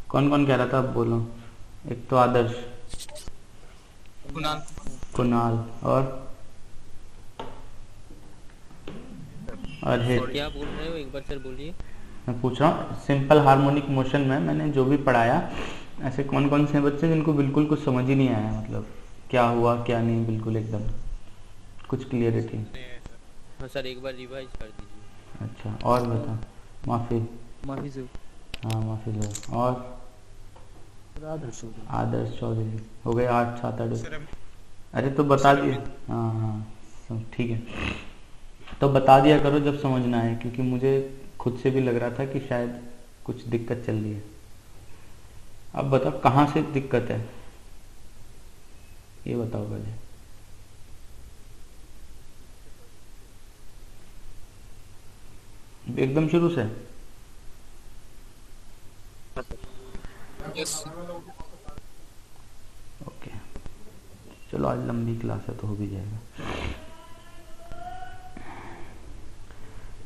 कौन कौन कह रहा था, अब बोलो। एक तो आदर्श, कुणाल। कुणाल, और सर हित। क्या बोल रहे हो, एक बार सर बोलिए। मैं पूछ रहा हूँ सिंपल हार्मोनिक मोशन में मैंने जो भी पढ़ाया, ऐसे कौन कौन से बच्चे जिनको बिल्कुल कुछ समझ ही नहीं आया, मतलब क्या हुआ क्या नहीं, बिल्कुल एकदम कुछ क्लियरिटी। नहीं है सर। हाँ सर, एक बार रिवाइज कर दीजिए। अच्छा, और बता। माफी। माफी से हाँ माफी लो। और आदर्श हो गया। आदर्श चौधरी। हो गए 8 7 8। सर अरे तो बता सर दिए। अमित। हाँ हाँ, सब ठीक है। तो बता दिया करो जब समझ ना आए, क्योंकि मुझे खुद से भी लग रहा था कि शायद कुछ दिक्कत चल रही है। अब बताओ कहाँ से दिक्कत है, ये बताओ पहले। एकदम शुरू से। यस। ओके, चलो आज लंबी क्लास है तो हो भी जाएगा।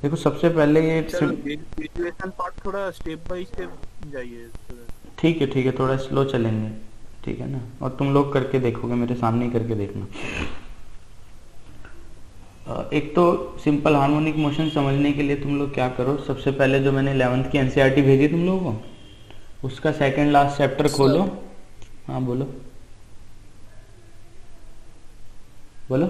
देखो सबसे पहले ये सर ग्रेजुएशन पार्ट थोड़ा स्टेप बाय स्टेप जाइए सर। ठीक है, थोड़ा स्लो चलेंगे, ठीक है ना। और तुम लोग करके देखोगे, मेरे सामने ही करके देखना। एक तो सिंपल हार्मोनिक मोशन समझने के लिए तुम लोग क्या करो, सबसे पहले जो मैंने 11th की एनसीईआरटी भेजी तुम लोगों को, उसका सेकंड लास्ट चैप्टर खोलो। सर हाँ बोलो बोलो।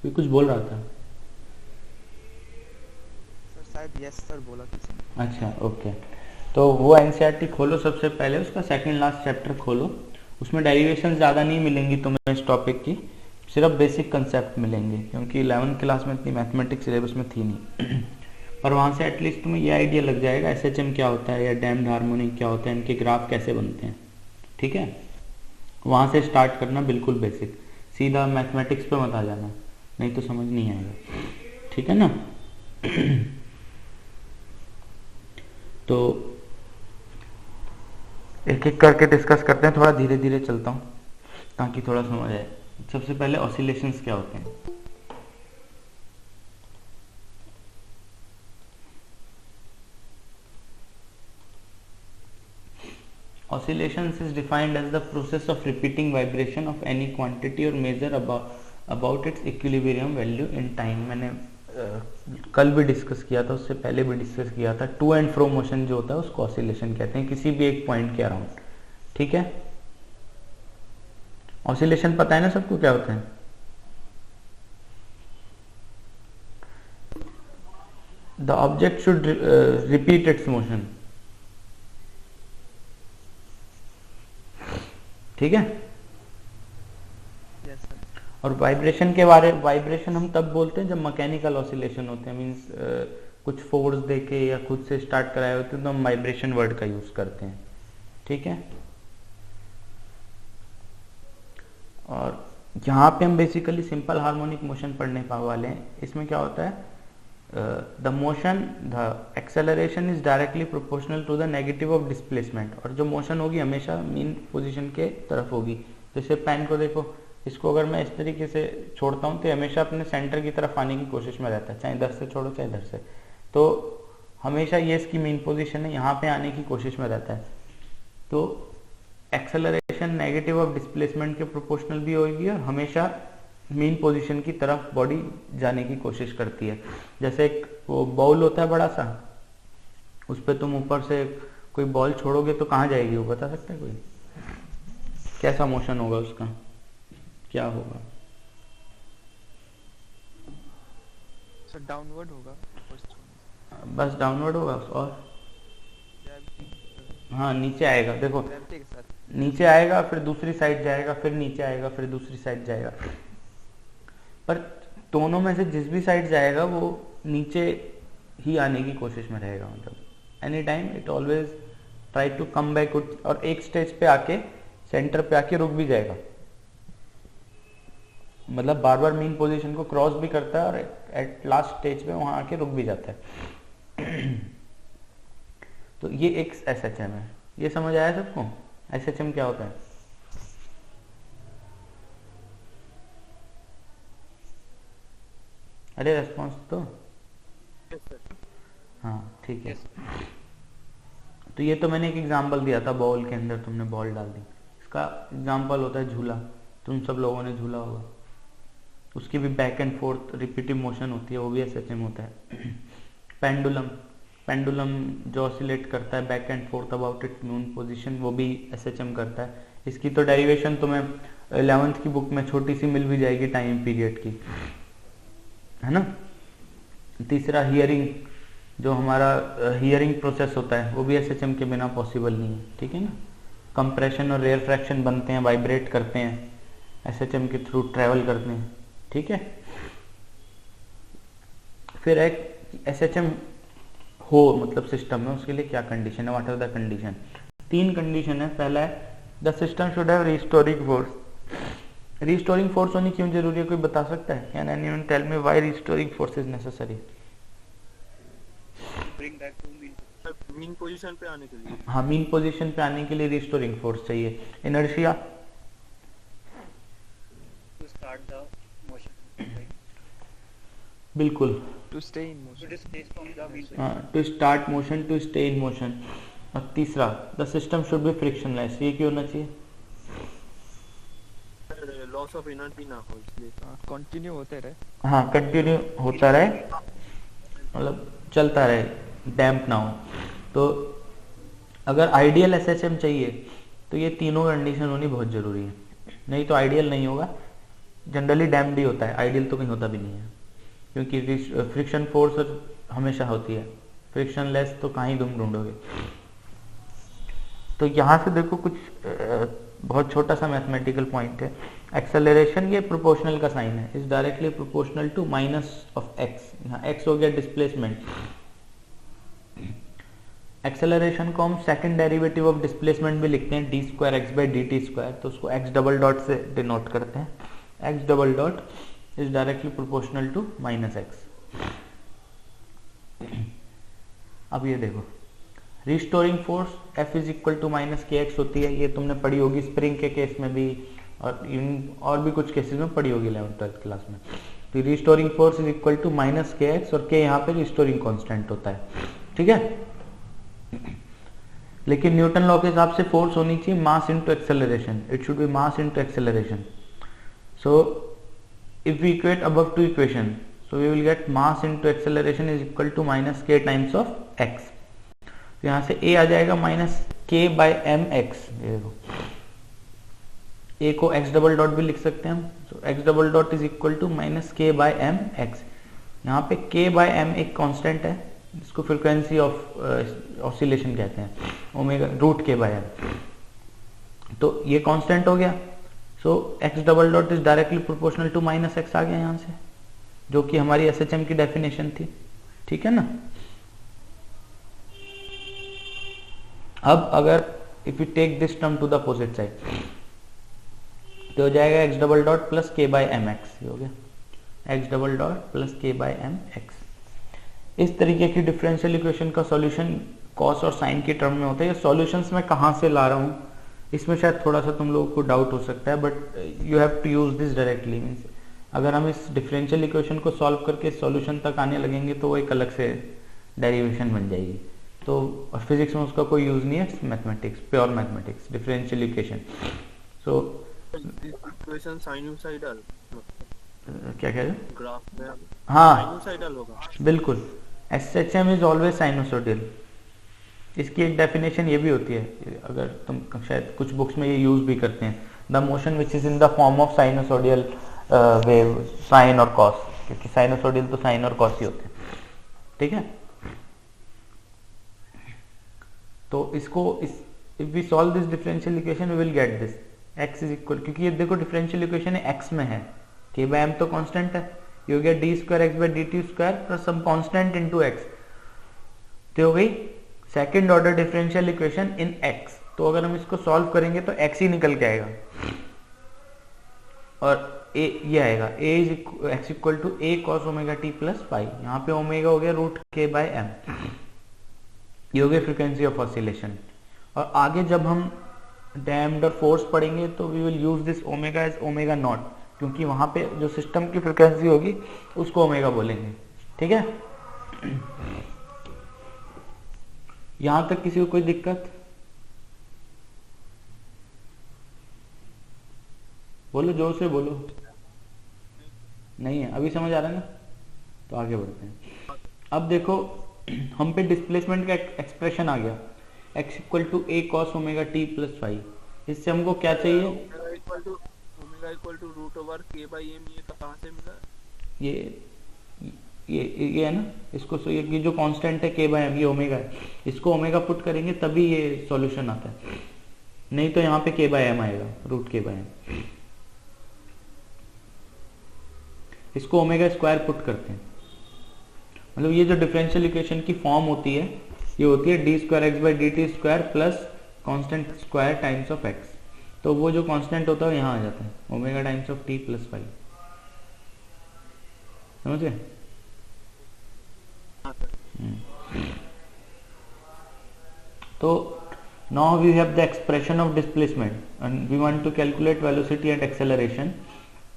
कोई कुछ बोल रहा था। सर शायद यस सर बोला किसी ने। अच्छा ओके, तो वो एनसीईआरटी खोलो सबसे पहले, उसका सेकंड लास्ट चैप्टर खोलो। उसमें डेरिवेशन ज़्यादा नहीं मिलेंगी तुम्हें इस टॉपिक की, सिर्फ बेसिक कंसेप्ट मिलेंगे, क्योंकि 11th क्लास में इतनी मैथमेटिक्स सिलेबस में थी नहीं। पर वहाँ से एटलीस्ट तुम्हें ये आइडिया लग जाएगा एसएचएम क्या होता है या डैम्ड हार्मोनिक क्या होता है, इनके ग्राफ कैसे बनते हैं। ठीक है, वहाँ से स्टार्ट करना, बिल्कुल बेसिक, सीधा मैथमेटिक्स पे मत आ जाना, नहीं तो समझ नहीं आएगा। ठीक है ना। तो एक एक करके डिस्कस करते हैं, थोड़ा धीरे धीरे चलता हूँ ताकि थोड़ा समझ आए। सबसे पहले ऑसिलेशंस क्या होते हैं। Oscillations is defined as the process of repeating vibration of any quantity or measure about its equilibrium value in time। मैंने कल भी डिस्कस किया था, उससे पहले भी डिस्कस किया था। टू एंड फ्रो मोशन जो होता है उसको ऑसिलेशन कहते हैं, किसी भी एक पॉइंट के अराउंड। ठीक है, ऑसिलेशन पता है ना सबको क्या होता है। The object should repeat it's motion. ठीक है, यस सर। और वाइब्रेशन के बारे, वाइब्रेशन हम तब बोलते हैं जब मैकेनिकल ऑसिलेशन होते हैं, मींस कुछ फोर्स देके या खुद से स्टार्ट कराए होते हैं तो हम वाइब्रेशन वर्ड का यूज करते हैं। ठीक है, और यहाँ पे हम बेसिकली सिंपल हार्मोनिक मोशन पढ़ने वाले हैं। इसमें क्या होता है, the motion, the acceleration is directly proportional to the negative of displacement. और जो मोशन होगी हमेशा मीन पोजीशन के तरफ होगी। जैसे पेन को देखो, इसको अगर मैं इस तरीके से छोड़ता हूँ तो हमेशा अपने सेंटर की तरफ आने की कोशिश में रहता है, चाहे इधर से छोड़ो चाहे इधर से। तो हमेशा ये इसकी मेन पोजीशन है, यहाँ पे आने की कोशिश में रहता है। तो एक्सेलरेशन नेगेटिव ऑफ डिस्प्लेसमेंट के प्रोपोर्शनल भी होगी और हमेशा मेन पोजीशन की तरफ बॉडी जाने की कोशिश करती है। जैसे एक वो बॉल होता है बड़ा सा, उस पर तुम ऊपर से कोई बॉल छोड़ोगे तो कहाँ जाएगी, वो बता सकता है कोई, कैसा मोशन होगा उसका, क्या होगा। सर डाउनवर्ड होगा। बस डाउनवर्ड होगा, और ग्रेविटी। हाँ नीचे आएगा, देखो ग्रेविटी के साथ। नीचे आएगा फिर दूसरी साइड जाएगा, फिर नीचे आएगा फिर दूसरी साइड जाएगा। पर दोनों में से जिस भी साइड जाएगा वो नीचे ही आने की कोशिश में रहेगा, मतलब any time it always try to come back, और एक स्टेज पे आके सेंटर पे आके रुक भी जाएगा, मतलब बार बार मेन पोजीशन को क्रॉस भी करता है और एट लास्ट स्टेज पे वहां आके रुक भी जाता है। तो ये एक एसएचएम है, ये समझ आया सबको एसएचएम क्या होता है। अरे रेस्पॉन्स तो Yes, sir. हाँ ठीक है। Yes. तो ये तो मैंने एक एग्जांपल दिया था, बॉल के अंदर तुमने बॉल डाल दी, इसका एग्जांपल होता है झूला। तुम सब लोगों ने झूला होगा, उसकी भी back and fourth repetitive motion होती है, वो भी एसएचएम होता है। पेंडुलम, पेंडुलम जो ऑसिलेट करता है back and fourth about it's Noon position, वो भी एसएचएम करता है। इसकी तो डेरिवेशन तुम्हें 11th की बुक में छोटी सी मिल भी जाएगी टाइम पीरियड की, है ना। तीसरा हियरिंग, जो हमारा हियरिंग प्रोसेस होता है वो भी एसएचएम के बिना पॉसिबल नहीं है, ठीक है ना। कंप्रेशन और रेयर फ्रैक्शन बनते हैं, वाइब्रेट करते हैं, एसएचएम के थ्रू ट्रेवल करते हैं, ठीक है। फिर एक एसएचएम हो मतलब सिस्टम में, उसके लिए क्या कंडीशन है, what are the condition. 3 condition है। पहला है the system should have restoring force. Restoring force होनी क्यों जरूरी है, कोई बता सकता है? Can anyone tell me why restoring force is necessary? Bring back to mean. Mean position पे आने के लिए। हाँ, मीन पोजीशन पे आने के लिए रिस्टोरिंग फोर्स चाहिए। Inertia, To start the motion. Right? बिल्कुल, To stay in motion. To stay from the mean position. हाँ, to start motion, to stay in motion. और तीसरा the system should be frictionless. ये क्यों होना चाहिए? लॉस ऑफ एनर्जी ना हो इसलिए। कंटिन्यू होते रहे। हाँ, कंटिन्यू होता रहे, मतलब चलता रहे, डैम्प ना हो। तो अगर आइडियल एसएचएम चाहिए तो ये तीनों कंडीशन होनी बहुत जरूरी है, नहीं तो आइडियल नहीं होगा। जनरली डैम्प्ड ही होता है, आइडियल तो कहीं होता भी नहीं है, क्योंकि फ्रिक्शन फोर्स हमेशा होती है, फ्रिक्शन लेस तो कहाँ ही तुम ढूंढोगे। तो यहाँ से देखो कुछ बहुत छोटा सा मैथमेटिकल पॉइंट है। एक्सेलरेशन ये प्रोपोर्शनल का साइन है, is directly proportional to minus of X. यहाँ एक्स हो गया डिस्प्लेसमेंट। एक्सेलरेशन को हम सेकंड डेरिवेटिव ऑफ डिस्प्लेसमेंट भी लिखते हैं, D square X by D T square, तो उसको एक्स डबल डॉट से डिनोट करते हैं। X double dot is directly proportional to minus X. अब ये देखो, restoring force F is equal to minus K X होती है, ये तुमने पढ़ी होगी स्प्रिंग के केस में भी, और भी कुछ केसेस में पढ़ी होगी 11th-12th क्लास में। तो restoring force is equal to minus K X, और के यहाँ पे रिस्टोरिंग कांस्टेंट होता है, ठीक है। लेकिन न्यूटन लॉ के हिसाब से फोर्स होनी चाहिए mass into acceleration, it should be mass into acceleration. So if we equate above two equation, so we will get mass into acceleration is equal to minus k times of x। तो यहाँ से a आ जाएगा minus k by M x. a को x double dot भी लिख सकते हैं हम, so x double dot is equal to minus k by M x. यहाँ पे k बाई एम एक कांस्टेंट है, जिसको फ्रीक्वेंसी ऑफ ऑसिलेशन कहते हैं, omega root k by m. तो ये कांस्टेंट हो गया, so x double dot is directly proportional to minus x आ गया यहाँ से, जो कि हमारी एसएचएम की डेफिनेशन थी, ठीक है ना। अब अगर if you take this term to the opposite side, तो हो जाएगा X double dot plus K by M X. हो गया X double dot plus K by M X. इस तरीके की डिफरेंशियल इक्वेशन का सॉल्यूशन कॉस और साइन के टर्म में होता है। ये सॉल्यूशंस मैं कहाँ से ला रहा हूँ, इसमें शायद थोड़ा सा तुम लोगों को डाउट हो सकता है, but you have to use this directly. Means अगर हम इस डिफरेंशियल इक्वेशन को सॉल्व करके सॉल्यूशन तक आने लगेंगे तो वो एक अलग से डेरिवेशन बन जाएगी। तो फिजिक्स में उसका कोई यूज नहीं है, mathematics, pure mathematics, differential equation. So equation sinusoidal क्या कह रहे हो? ग्राफ में हाँ साइनूसाइडल होगा बिल्कुल, एसएचएम इज ऑलवेज साइनोसोडियल। इसकी एक डेफिनेशन ये भी होती है, अगर तुम शायद कुछ बुक्स में ये यूज भी करते हैं, the motion which is in the form of sinusoidal wave, sine और कॉस, क्योंकि साइनोसोडियल तो साइन और कॉस ही होते हैं, ठीक है। तो इसको if we solve this differential equation we will get this x is equal, क्योंकि ये देखो डिफरेंशियल इक्वेशन है x में है, k बाय m तो कांस्टेंट है, ये हो गया D square X by D T square plus some constant into X. तो हो गई second order differential equation in x। तो अगर हम इसको सॉल्व करेंगे तो x ही निकल के आएगा, और a ये आएगा a is X equal to a cos omega t plus phi. यहाँ पे ओमेगा हो गया रूट k बाय m, ये हो गया फ्रीक्वेंसी ऑफ ऑसिलेशन। और आगे जब हम डैम्प्ड और फोर्स पढ़ेंगे तो we will use this omega as omega naught, क्योंकि वहां पे जो सिस्टम की फ्रिक्वेंसी होगी उसको ओमेगा बोलेंगे, ठीक है। यहां तक किसी को कोई दिक्कत? बोलो, जोर से बोलो। नहीं है? अभी समझ आ रहा है ना? तो आगे बढ़ते हैं। अब देखो, हम पे डिस्प्लेसमेंट का एक्सप्रेशन आ गया, x equal to A cos omega T plus five. इससे हमको क्या चाहिए? Omega equal to root over K by M, ये कहाँ से मिला? ये है ना, इसको ये जो कांस्टेंट है के बाई एम, ये ओमेगा है, इसको ओमेगा पुट करेंगे तभी ये सॉल्यूशन आता है, नहीं तो यहाँ पे के बाई एम आएगा, रूट के बाई एम। इसको ओमेगा स्क्वायर पुट करते हैं, मतलब ये जो डिफरेंशियल इक्वेशन की फॉर्म होती है ये होती है D square X by D T square plus constant square times of x. तो वो जो कांस्टेंट होता है यहाँ आ जाता है, omega times of T plus five. समझ गए? तो now we have the expression of displacement and we want to calculate velocity and acceleration।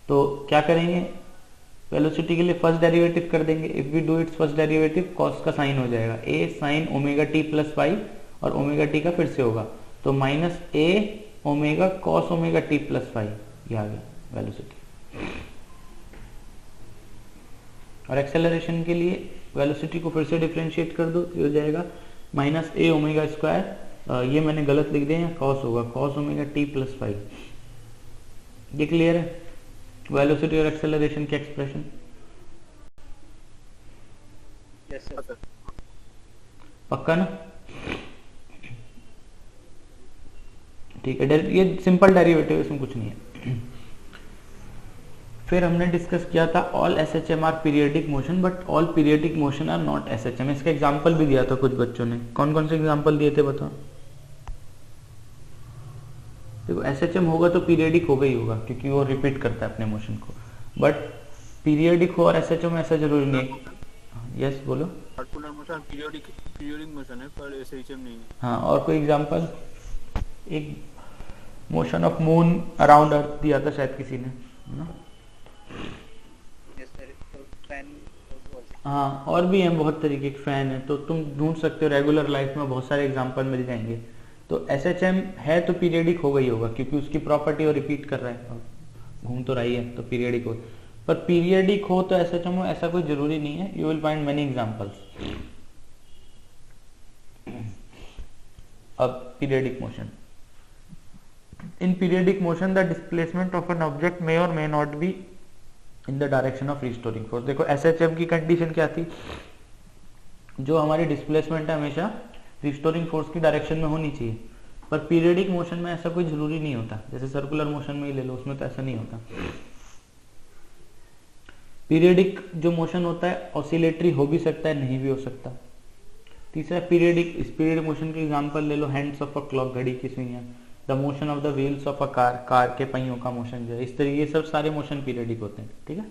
तो क्या करेंगे? वेलोसिटी के लिए फर्स्ट डेरिवेटिव कर देंगे। If we do its first derivative, cos का साइन हो जाएगा a sine omega T plus five, और ओमेगा टी का फिर से होगा तो minus a omega cos omega T plus five, ये आ गया वेलोसिटी। और एक्सेलरेशन के लिए वेलोसिटी को फिर से डिफरेंशिएट कर दो, तो हो जाएगा माइनस ए ओमेगा स्क्वायर, ये मैंने गलत लिख दिया, कॉस होगा cos omega T plus five. ये क्लियर है? वेलोसिटी और एक्सेलरेशन के एक्सप्रेशन। Yes, sir. पक्का ना? ठीक है, ये सिंपल डेरिवेटिव, इसमें कुछ नहीं है। फिर हमने डिस्कस किया था all SHM are periodic motion, but all periodic motion are not SHM. इसका एग्जांपल भी दिया था कुछ बच्चों ने। कौन कौन से एग्जांपल दिए थे बताओ? देखो, एसएचएम होगा तो पीरियडिक होगा ही होगा, क्योंकि वो रिपीट करता है अपने मोशन को, बट पीरियडिक हो और एसएचएम ऐसा जरूरी नहीं है। यस बोलो। सर्कुलर मोशन पीरियडिक मोशन है, पर एसएचएम नहीं है। हाँ, और कोई एग्जांपल? एक मोशन ऑफ मून अराउंड अर्थ दिया था शायद किसी ने, है ना? Yes, sir. So, fan was हाँ, और भी हैं बहुत तरीके के फैन है, तो तुम ढूंढ सकते हो, रेगुलर लाइफ में बहुत सारे एग्जांपल मिल जाएंगे। तो एसएचएम है तो पीरियडिक होगा ही होगा, क्योंकि उसकी प्रॉपर्टी वो रिपीट कर रहा है, घूम तो रही है, तो पीरियडिक हो। पर पीरियडिक हो तो एसएचएम हो, ऐसा कोई जरूरी नहीं है। You will find many examples. अब periodic motion, in periodic motion the displacement of an object may or may not be in the direction of restoring force. देखो, एसएचएम की कंडीशन क्या थी? जो हमारी डिस्प्लेसमेंट है हमेशा रिस्टोरिंग फोर्स की डायरेक्शन में होनी चाहिए, पर पीरियडिक मोशन में ऐसा कोई जरूरी नहीं होता। जैसे सर्कुलर मोशन में ही ले लो, उसमें तो ऐसा नहीं होता। पीरियडिक जो मोशन होता है ऑसिलेटरी हो भी सकता है, नहीं भी हो सकता। तीसरा पीरियडिक, इस पीरियडिक मोशन के एग्जांपल ले लो, हैंड्स ऑफ अ क्लॉक, घड़ी की सुइयां, the motion of the wheels of a car, car के पहियों का मोशन जो है, इस तरीके सब सारे मोशन पीरियडिक होते हैं, ठीक है।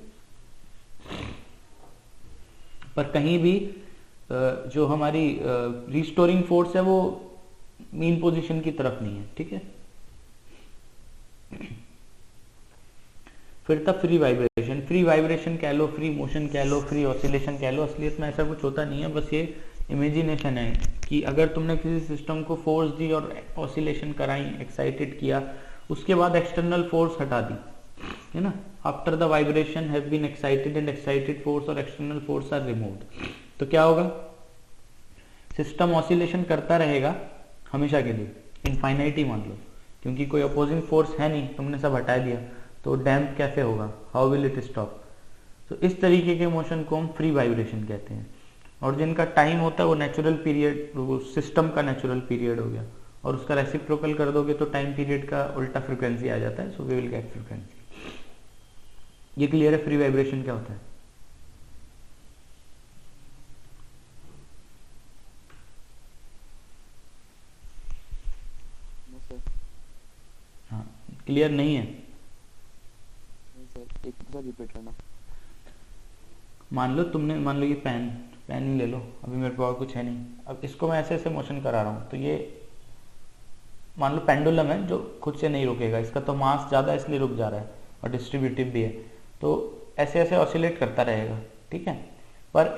पर कहीं भी जो हमारी रिस्टोरिंग फोर्स है वो मीन पोजीशन की तरफ नहीं है, ठीक है। फिर था फ्री वाइब्रेशन। फ्री वाइब्रेशन कह लो, फ्री मोशन कह लो, फ्री ऑसिलेशन कह लो, असलियत में ऐसा कुछ होता नहीं है, बस ये इमेजिनेशन है कि अगर तुमने किसी सिस्टम को फोर्स दी और ऑसिलेशन कराई, एक्साइटेड किया, उसके बाद एक्सटर्नल फोर्स हटा दी, है ना, after the vibration have been excited and excited force और एक्सटर्नल फोर्स आर रिमूव्ड, तो क्या होगा? सिस्टम ऑसिलेशन करता रहेगा हमेशा के लिए, इनफाइनाइटी मान लो, क्योंकि कोई अपोजिंग फोर्स है नहीं, तुमने सब हटा दिया, तो डैम्प कैसे होगा? How will it stop? तो इस तरीके के मोशन को हम फ्री वाइब्रेशन कहते हैं। और जिनका टाइम होता है वो नेचुरल पीरियड, वो सिस्टम का नेचुरल पीरियड हो गया, और उसका रेसिप्रोकल कर दोगे तो टाइम पीरियड का उल्टा फ्रीक्वेंसी आ जाता है, so we will get frequency. ये क्लियर है फ्री वाइब्रेशन क्या होता है? हाँ, क्लियर नहीं है? एक रिपीट करना। मान लो ये पेन ही ले लो, अभी मेरे पास और कुछ है नहीं, अब इसको मैं ऐसे ऐसे मोशन करा रहा हूँ, तो ये मान लो पेंडुलम है जो खुद से नहीं रुकेगा, इसका तो मास ज़्यादा है इसलिए रुक जा रहा है। और डिस्ट्रीब्यूटिव भी है, तो ऐसे ऐसे ऑसिलेट करता रहेगा, ठीक है। पर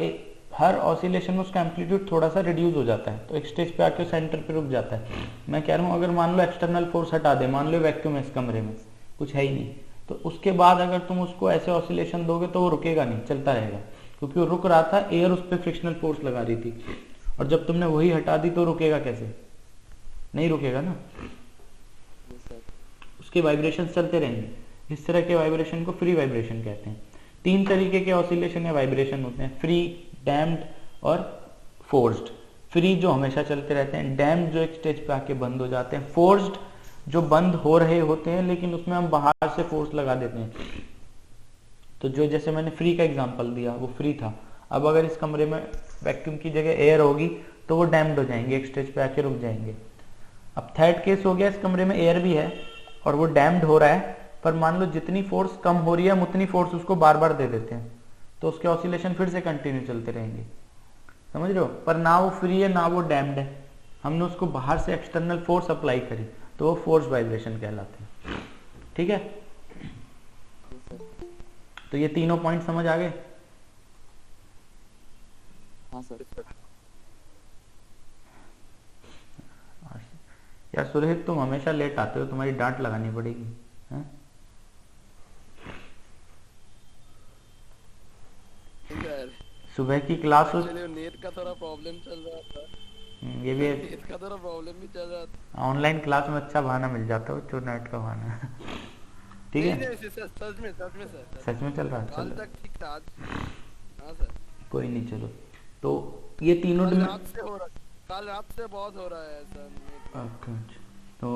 हर ऑसिलेशन में उसका एम्पलीट्यूड थोड़ा सा रिड्यूस हो जाता है, तो एक स्टेज पे आके सेंटर पे रुक जाता है। मैं कह रहा हूँ अगर मान लो एक्सटर्नल फोर्स हटा दे, मान लो वैक्यूम है इस कमरे में, कुछ है ही नहीं, तो उसके बाद अगर तुम उसको ऐसे ऑसिलेशन दोगे तो वो रुकेगा नहीं, चलता रहेगा, क्योंकि वो रुक रहा था, एयर उस पर फ्रिक्शनल फोर्स लगा रही थी। और जब तुमने वही हटा दी तो रुकेगा कैसे, नहीं रुकेगा ना, उसके वाइब्रेशन चलते रहेंगे। इस तरह के वाइब्रेशन को फ्री वाइब्रेशन कहते हैं। 3 तरीके के ऑसिलेशन या वाइब्रेशन होते हैं, फ्री, डैम्प्ड और फोर्स्ड। फ्री जो हमेशा चलते रहते हैं, डैम्प्ड जो एक स्टेज पे आके बंद हो जाते हैं, फोर्स्ड जो बंद हो रहे होते हैं लेकिन उसमें हम बाहर से फोर्स लगा देते हैं। तो जो जैसे मैंने फ्री का एग्जांपल दिया वो फ्री था। अब अगर इस कमरे में वैक्यूम की जगह एयर होगी तो वो डैम्प्ड हो जाएंगे, एक स्टेज पे आके रुक जाएंगे। अब थर्ड केस हो गया, इस कमरे में एयर भी है और वो डैम्प्ड हो रहा है, पर मान लो जितनी फोर्स कम हो रही है हम उतनी फोर्स उसको बार बार दे देते हैं, तो उसके ऑसिलेशन फिर से कंटिन्यू चलते रहेंगे, समझ रहे हो। पर ना वो फ्री है ना वो डैम्प्ड है, हमने उसको बाहर से एक्सटर्नल फोर्स अप्लाई करी, तो वो फोर्स वाइब्रेशन कहलाते हैं, ठीक है। तो ये तीनों पॉइंट समझ आ गए। हाँ सर। यार सुरहित तुम हमेशा लेट आते हो, तुम्हारी डांट लगानी पड़ेगी, हैं? सुबह की क्लास नेट का थोड़ा प्रॉब्लम चल रहा था। ये भी नेट का थोड़ा प्रॉब्लम भी चल रहा था। ऑनलाइन क्लास में अच्छा बहाना मिल जाता है, जो नेट का बहाना ठीक है। नहीं, सच में सर। सच में चल रहा है, कल तक ठीक था आज। हाँ सर। कोई नहीं, चलो। तो ये तीनों कल रात से बहुत हो रहा है सर। ओके, तो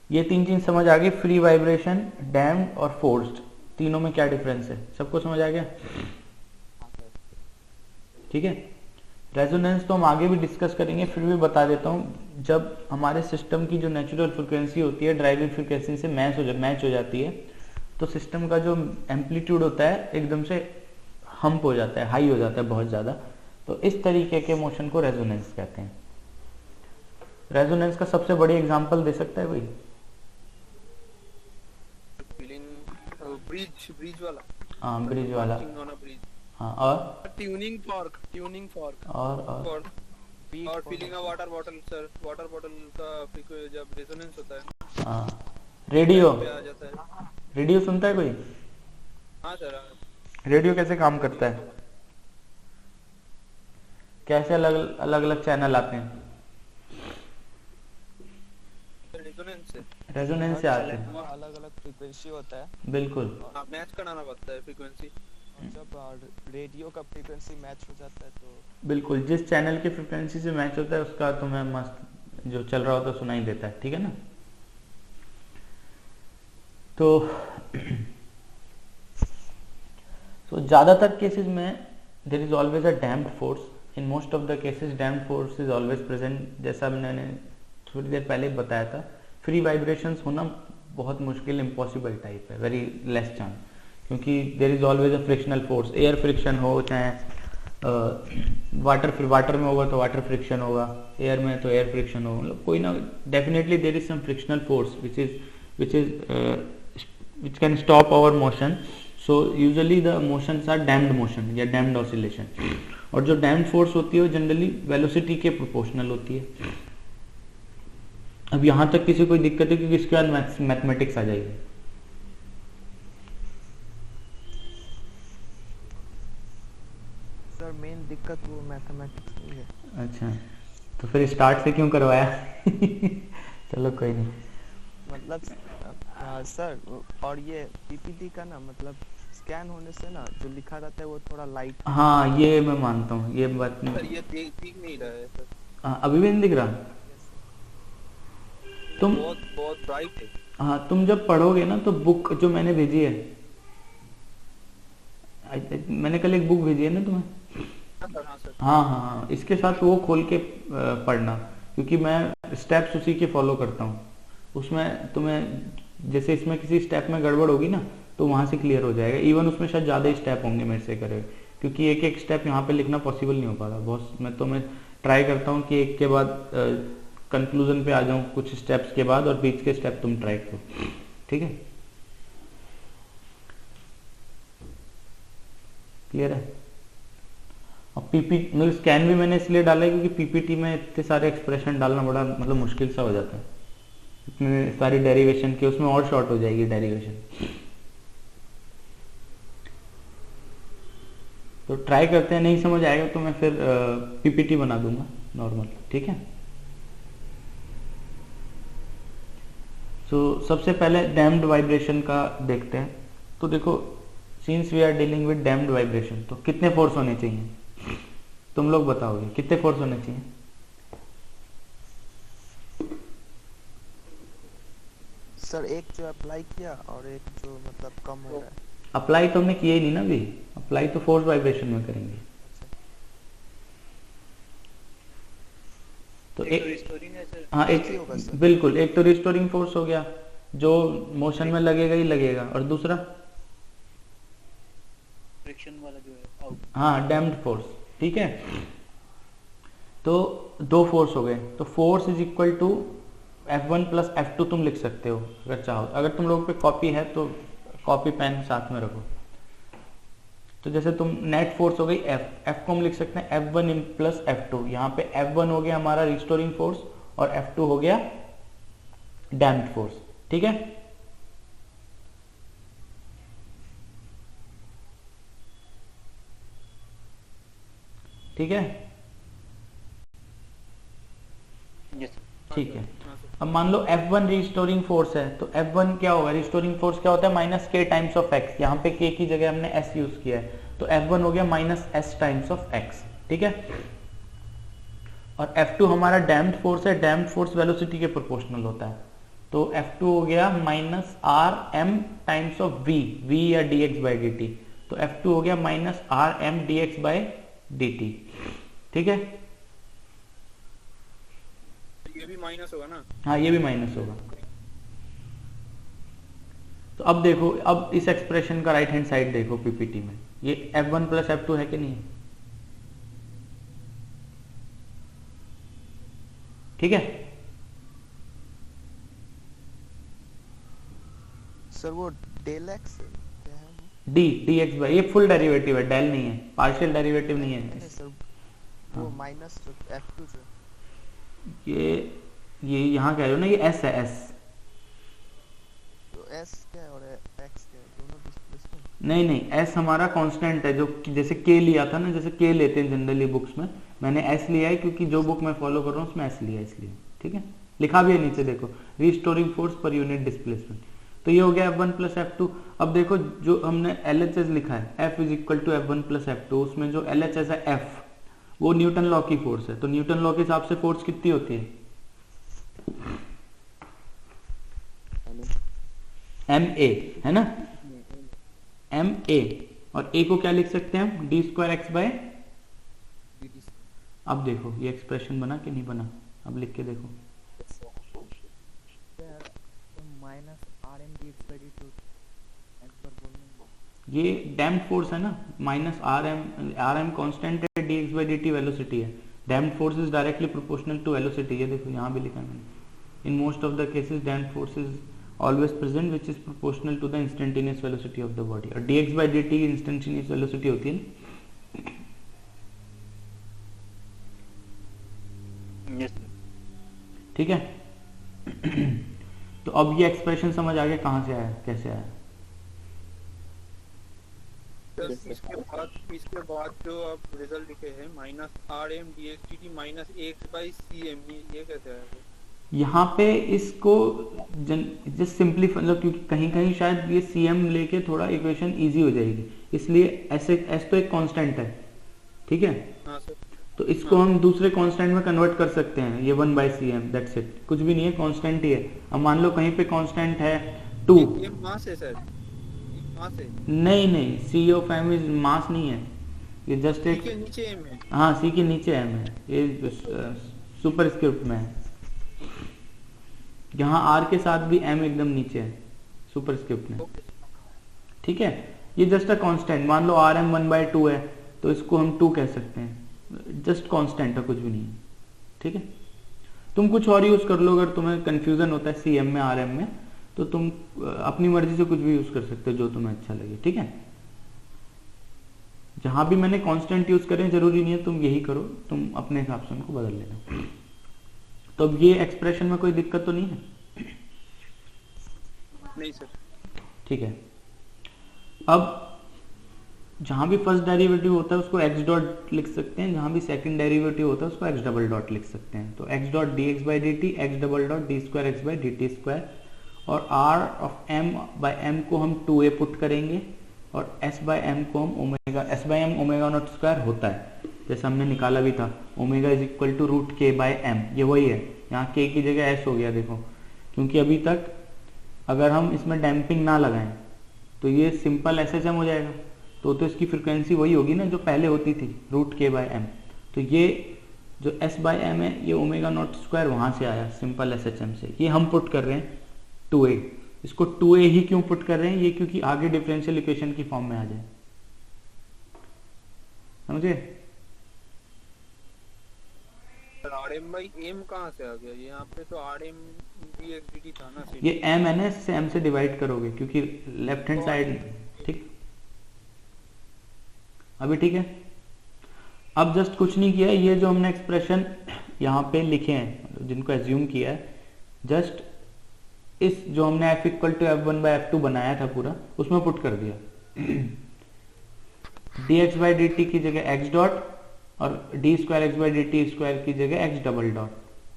ये 3 चीज समझ आ गई, फ्री वाइब्रेशन, डैम्प्ड और फोर्स्ड, तीनों में क्या डिफरेंस है, सबको समझ आ गया, ठीक है। रेजोनेंस तो हम आगे भी डिस्कस करेंगे, फिर भी बता देता हूँ, जब हमारे सिस्टम की जो नेचुरल फ्रिक्वेंसी होती है ड्राइविंग फ्रिक्वेंसी से मैच हो जाती है, तो सिस्टम का जो एम्पलीट्यूड होता है एकदम से हम्प हो जाता है, हाई हो जाता है बहुत ज्यादा, तो इस तरीके के मोशन को रेजोनेंस कहते हैं। रेजोनेंस का सबसे बड़ी एग्जांपल दे सकता है कोई? ब्रिज वाला। हाँ, ब्रिज वाला। हाँ, और ट्यूनिंग फॉर्क और filling a water bottle sir. Water bottle का जब रेजोनेंस होता है। हाँ, रेडियो। आ जाता है। रेडियो सुनता है कोई? हाँ सर। रेडियो कैसे काम करता है, कैसे अलग अलग चैनल आते हैं? रेजोनेंस से आते हैं, अलग अलग फ्रीक्वेंसी होता है, बिल्कुल। मैच कराना पड़ता है फ्रीक्वेंसी। जब रेडियो का फ्रीक्वेंसी मैच हो जाता है तो बिल्कुल, जिस चैनल की फ्रीक्वेंसी से मैच होता है उसका तुम्हें मस्त जो चल रहा होता है सुनाई देता है, ठीक है ना। तो ज्यादातर केसेस में there is always a damped force. In most of the cases damped force is always present, जैसा मैंने थोड़ी देर पहले बताया था। फ्री वाइब्रेशंस होना बहुत मुश्किल, इम्पॉसिबल टाइप है, वेरी लेस चांस, क्योंकि there is always a frictional force. Air friction हो, चाहे वाटर में होगा तो वाटर फ्रिक्शन होगा, एयर में तो एयर फ्रिक्शन हो, मतलब कोई ना, definitely there is some frictional force which can stop our motion. So usually the motions are damped motion या damped oscillation, और जो damped force होती है वो जनरली वेलोसिटी के प्रोपोर्शनल होती है। अब यहाँ तक किसी कोई दिक्कत है, क्योंकि इसके बाद मैथमेटिक्स आ जाएगी। सर मेन दिक्कत वो मैथमेटिक्स नहीं है। अच्छा, तो फिर स्टार्ट से क्यों करवाया चलो कोई नहीं, मतलब सर, और ये पीपीटी का ना, मतलब स्कैन होने से ना जो लिखा रहता है वो थोड़ा लाइट। हाँ ये मैं मानता हूँ, ये बात नहीं। सर ये दिख नहीं रहा है सर। हाँ, अभी भी नहीं दिख रहा। तुम बहुत ब्राइट है। हाँ, तुम जब पढ़ोगे ना तो बुक जो मैंने भेजी है, मैंने कल एक बुक भेजी है ना तुम्हें। हाँ हाँ हाँ, इसके साथ वो खोल के पढ़ना, क्योंकि मैं स्टेप्स उसी के फॉलो करता हूँ। उसमें तुम्हें जैसे इसमें किसी स्टेप में गड़बड़ होगी ना तो वहां से क्लियर हो जाएगा। इवन उसमें शायद ज्यादा ही स्टेप होंगे मेरे से करे, क्योंकि एक एक स्टेप यहाँ पे लिखना पॉसिबल नहीं हो पाता बहुत। मैं ट्राई करता हूँ कि एक के बाद कंक्लूजन पे आ जाऊँ कुछ स्टेप्स के बाद, और बीच के स्टेप तुम ट्राई करो, ठीक है। क्लियर है। और पीपी मतलब स्कैन भी मैंने इसलिए डाला है क्योंकि पीपीटी में इतने सारे एक्सप्रेशन डालना बड़ा मतलब मुश्किल सा हो जाता है, इतने सारी डेरिवेशन की, उसमें और शॉर्ट हो जाएगी डेरिवेशन। तो ट्राई करते हैं, नहीं समझ आएगा तो मैं फिर पीपीटी बना दूंगा नॉर्मल, ठीक है। सो सबसे पहले डैम्प्ड वाइब्रेशन का देखते हैं। तो देखो, since we are dealing with damped vibration, तो कितने फोर्स होने चाहिए तुम लोग बताओगे, कितने फोर्स होने चाहिए? सर एक जो अप्लाई किया और एक जो मतलब कम हो रहा है। अप्लाई तो हमने किया ही नहीं ना अभी, अप्लाई तो फोर्स वाइब्रेशन में करेंगे। तो एक तो रिस्टोरिंग है सर। हाँ एक ही होगा सर। बिल्कुल, एक तो रिस्टोरिंग फोर्स हो गया जो मोशन में लगेगा ही लगेगा, और दूसरा फ्रिक्शन वाला जो है आउट। हाँ डैम्प्ड फोर्स, ठीक है। तो दो फोर्स हो गए, तो force is equal to F1 plus F2 तुम लिख सकते हो अगर चाहो। अगर तुम लोगों पे कॉपी है तो कॉपी पेन साथ में रखो। तो जैसे तुम नेट फोर्स हो गई F को हम लिख सकते हैं F1 प्लस F2। यहाँ पे F1 हो गया हमारा रिस्टोरिंग फोर्स और F2 हो गया डैम्प्ड फोर्स, ठीक है। ठीक है, यस सर। ठीक है। अब मान लो F1 रिस्टोरिंग फोर्स है, तो F1 क्या होगा, रिस्टोरिंग फोर्स क्या होता है, minus k times of x। यहाँ पे k की जगह हमने s यूज किया है, तो F1 हो गया minus s times of x, ठीक है। और F2 हमारा डैम्प्ड फोर्स है, डैम्प्ड फोर्स वेलोसिटी के प्रोपोर्शनल होता है, तो F2 हो गया minus r m times of v या dx बाई dt। तो F2 हो गया minus r m dx by dt, ठीक है। ये भी माइनस होगा ना? हाँ ये भी माइनस होगा। तो अब देखो, अब इस एक्सप्रेशन का राइट हैंड साइड देखो पीपीटी में, ये F1 प्लस F2 है कि नहीं, ठीक है। सर वो डेल एक्स क्या है? डी डी एक्स बाई, ये फुल डेरिवेटिव है, डेल नहीं है, पार्शियल डेरिवेटिव नहीं है। नहीं सर, वो माइनस F2 जो ये यहाँ कह रहे हो ना, ये S है S। तो S क्या है और X क्या है, दोनों डिस्प्लेसमेंट? नहीं नहीं, S हमारा कांस्टेंट है, जो जैसे K लिया था ना, जैसे K लेते हैं जनरली बुक्स में, मैंने S लिया है क्योंकि जो बुक मैं फॉलो कर रहा हूँ उसमें S लिया है, इसलिए, ठीक है। लिखा भी है नीचे देखो, restoring force per unit displacement. तो ये हो गया F1 प्लस F2। अब देखो जो हमने LHS लिखा है, F is equal to F1 plus F2, उसमें जो LHS है F, वो न्यूटन लॉ की फोर्स है। तो न्यूटन लॉ के हिसाब से फोर्स कितनी होती है, ma है ना, ma, और a को क्या लिख सकते हैं हम, डी स्क्वायर एक्स बाय। अब देखो ये एक्सप्रेशन बना कि नहीं बना, अब लिख के देखो। ये डैम्प्ड फोर्स है ना, माइनस आर एम कॉन्स्टेंट है, d x by D t velocity है। Damped force is directly proportional to velocity, ये देखो यहाँ भी लिखा है मैंने। In most of the cases damped force is always present which is proportional to the instantaneous velocity of the body, और dx by dt instantaneous velocity होती है ना, यस सर। ठीक है। तो अब ये एक्सप्रेशन समझ आ गया कहाँ से आया, कैसे आया। इसके बाद जो आप रिजल्ट लिखे हैं minus are M D X T T minus X by C M, ये कैसे आया? यहाँ पे इसको जस्ट सिंपलीफाई, मतलब क्योंकि कहीं कहीं शायद ये सी एम लेके थोड़ा इक्वेशन इजी हो जाएगी, इसलिए ऐसे एस तो एक कांस्टेंट है, ठीक है। हाँ सर। तो इसको हम दूसरे कांस्टेंट में कन्वर्ट कर सकते हैं, ये 1 by C M, that's it, कुछ भी नहीं है, कांस्टेंट ही है। अब मान लो कहीं पे कांस्टेंट है 2, मास है सर, मास है? नहीं नहीं, सी ऑफ एम इज मास नहीं है, ये जस्ट एक, नीचे एम है। हाँ सी के नीचे एम है, ये सुपर स्क्रिप्ट में है। यहाँ आर के साथ भी एम एकदम नीचे है सुपर स्क्रिप्ट में, ठीक है। ये जस्ट अ कांस्टेंट, मान लो आर एम 1/2 है, तो इसको हम 2 कह सकते हैं, जस्ट कांस्टेंट है, कुछ भी नहीं है, ठीक है। तुम कुछ और यूज कर लो, अगर तुम्हें कंफ्यूजन होता है सी एम में आर एम में, तो तुम अपनी मर्जी से कुछ भी यूज कर सकते हो जो तुम्हें अच्छा लगे, ठीक है। जहां भी मैंने कांस्टेंट यूज करें जरूरी नहीं है तुम यही करो, तुम अपने हिसाब से उनको बदल लेना। तो अब ये एक्सप्रेशन में कोई दिक्कत तो नहीं है? नहीं सर। ठीक है। अब जहां भी फर्स्ट डेरिवेटिव होता है उसको x डॉट लिख सकते हैं, जहां भी सेकंड डेरिवेटिव होता है उसको x डबल डॉट लिख सकते हैं। तो x dot D x by D T, x double dot D square X by D T square, और r of m by m को हम 2a पुट करेंगे, और s बाई m को हम omega, s by m omega not square होता है जैसे हमने निकाला भी था, omega is equal to root k by m, ये वही है। यहाँ k की जगह s हो गया देखो, क्योंकि अभी तक अगर हम इसमें डैम्पिंग ना लगाएं तो ये सिंपल SHM हो जाएगा, तो इसकी फ्रिक्वेंसी वही होगी ना जो पहले होती थी, रूट k बाई m। तो ये जो s बाई m है ये ओमेगा नॉट स्क्वायर वहां से आया सिंपल SHM से, ये हम पुट कर रहे हैं 2a। इसको 2a ही क्यों पुट कर रहे हैं, ये क्योंकि आगे डिफरेंशियल इक्वेशन की फॉर्म में आ जाए, समझे? rm बाई m कहाँ से आ गया? यहाँ पे तो rm dx dt था ना। ये m है ना, इससे m से डिवाइड करोगे क्योंकि लेफ्ट हैंड साइड, ठीक? अभी ठीक है। अब जस्ट कुछ नहीं किया, ये जो हमने एक्सप्रेशन यहाँ पे लिखे हैं जिनको एज्यूम किया है, जस्ट इस जो हमने f equal to f1 by f2 बनाया था पूरा, उसमें पुट कर दिया। dx बाई dt की जगह x डॉट, और D square X by D T square की जगह एक्स डबल डॉट,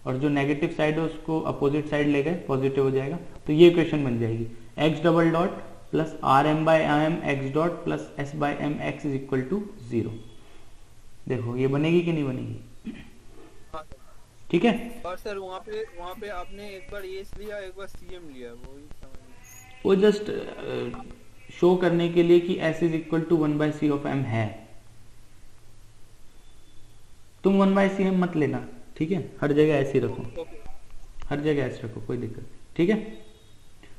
और जो नेगेटिव साइड है उसको अपोजिट साइड ले गए, पॉजिटिव हो जाएगा। तो ये इक्वेशन बन जाएगी X double dot plus R M by I M X dot plus S by M X is equal to 0। देखो ये बनेगी कि नहीं बनेगी? ठीक है। और सर वहाँ पे आपने एक बार एस लिया एक बार सीएम लिया, वही समझ। वो जस्ट शो करने के लिए कि s is equal to 1 by C of m है। तुम 1 बाई सी एम मत लेना, ठीक है? हर जगह ऐसे रखो, हर जगह ऐसे रखो, कोई दिक्कत नहीं, ठीक है?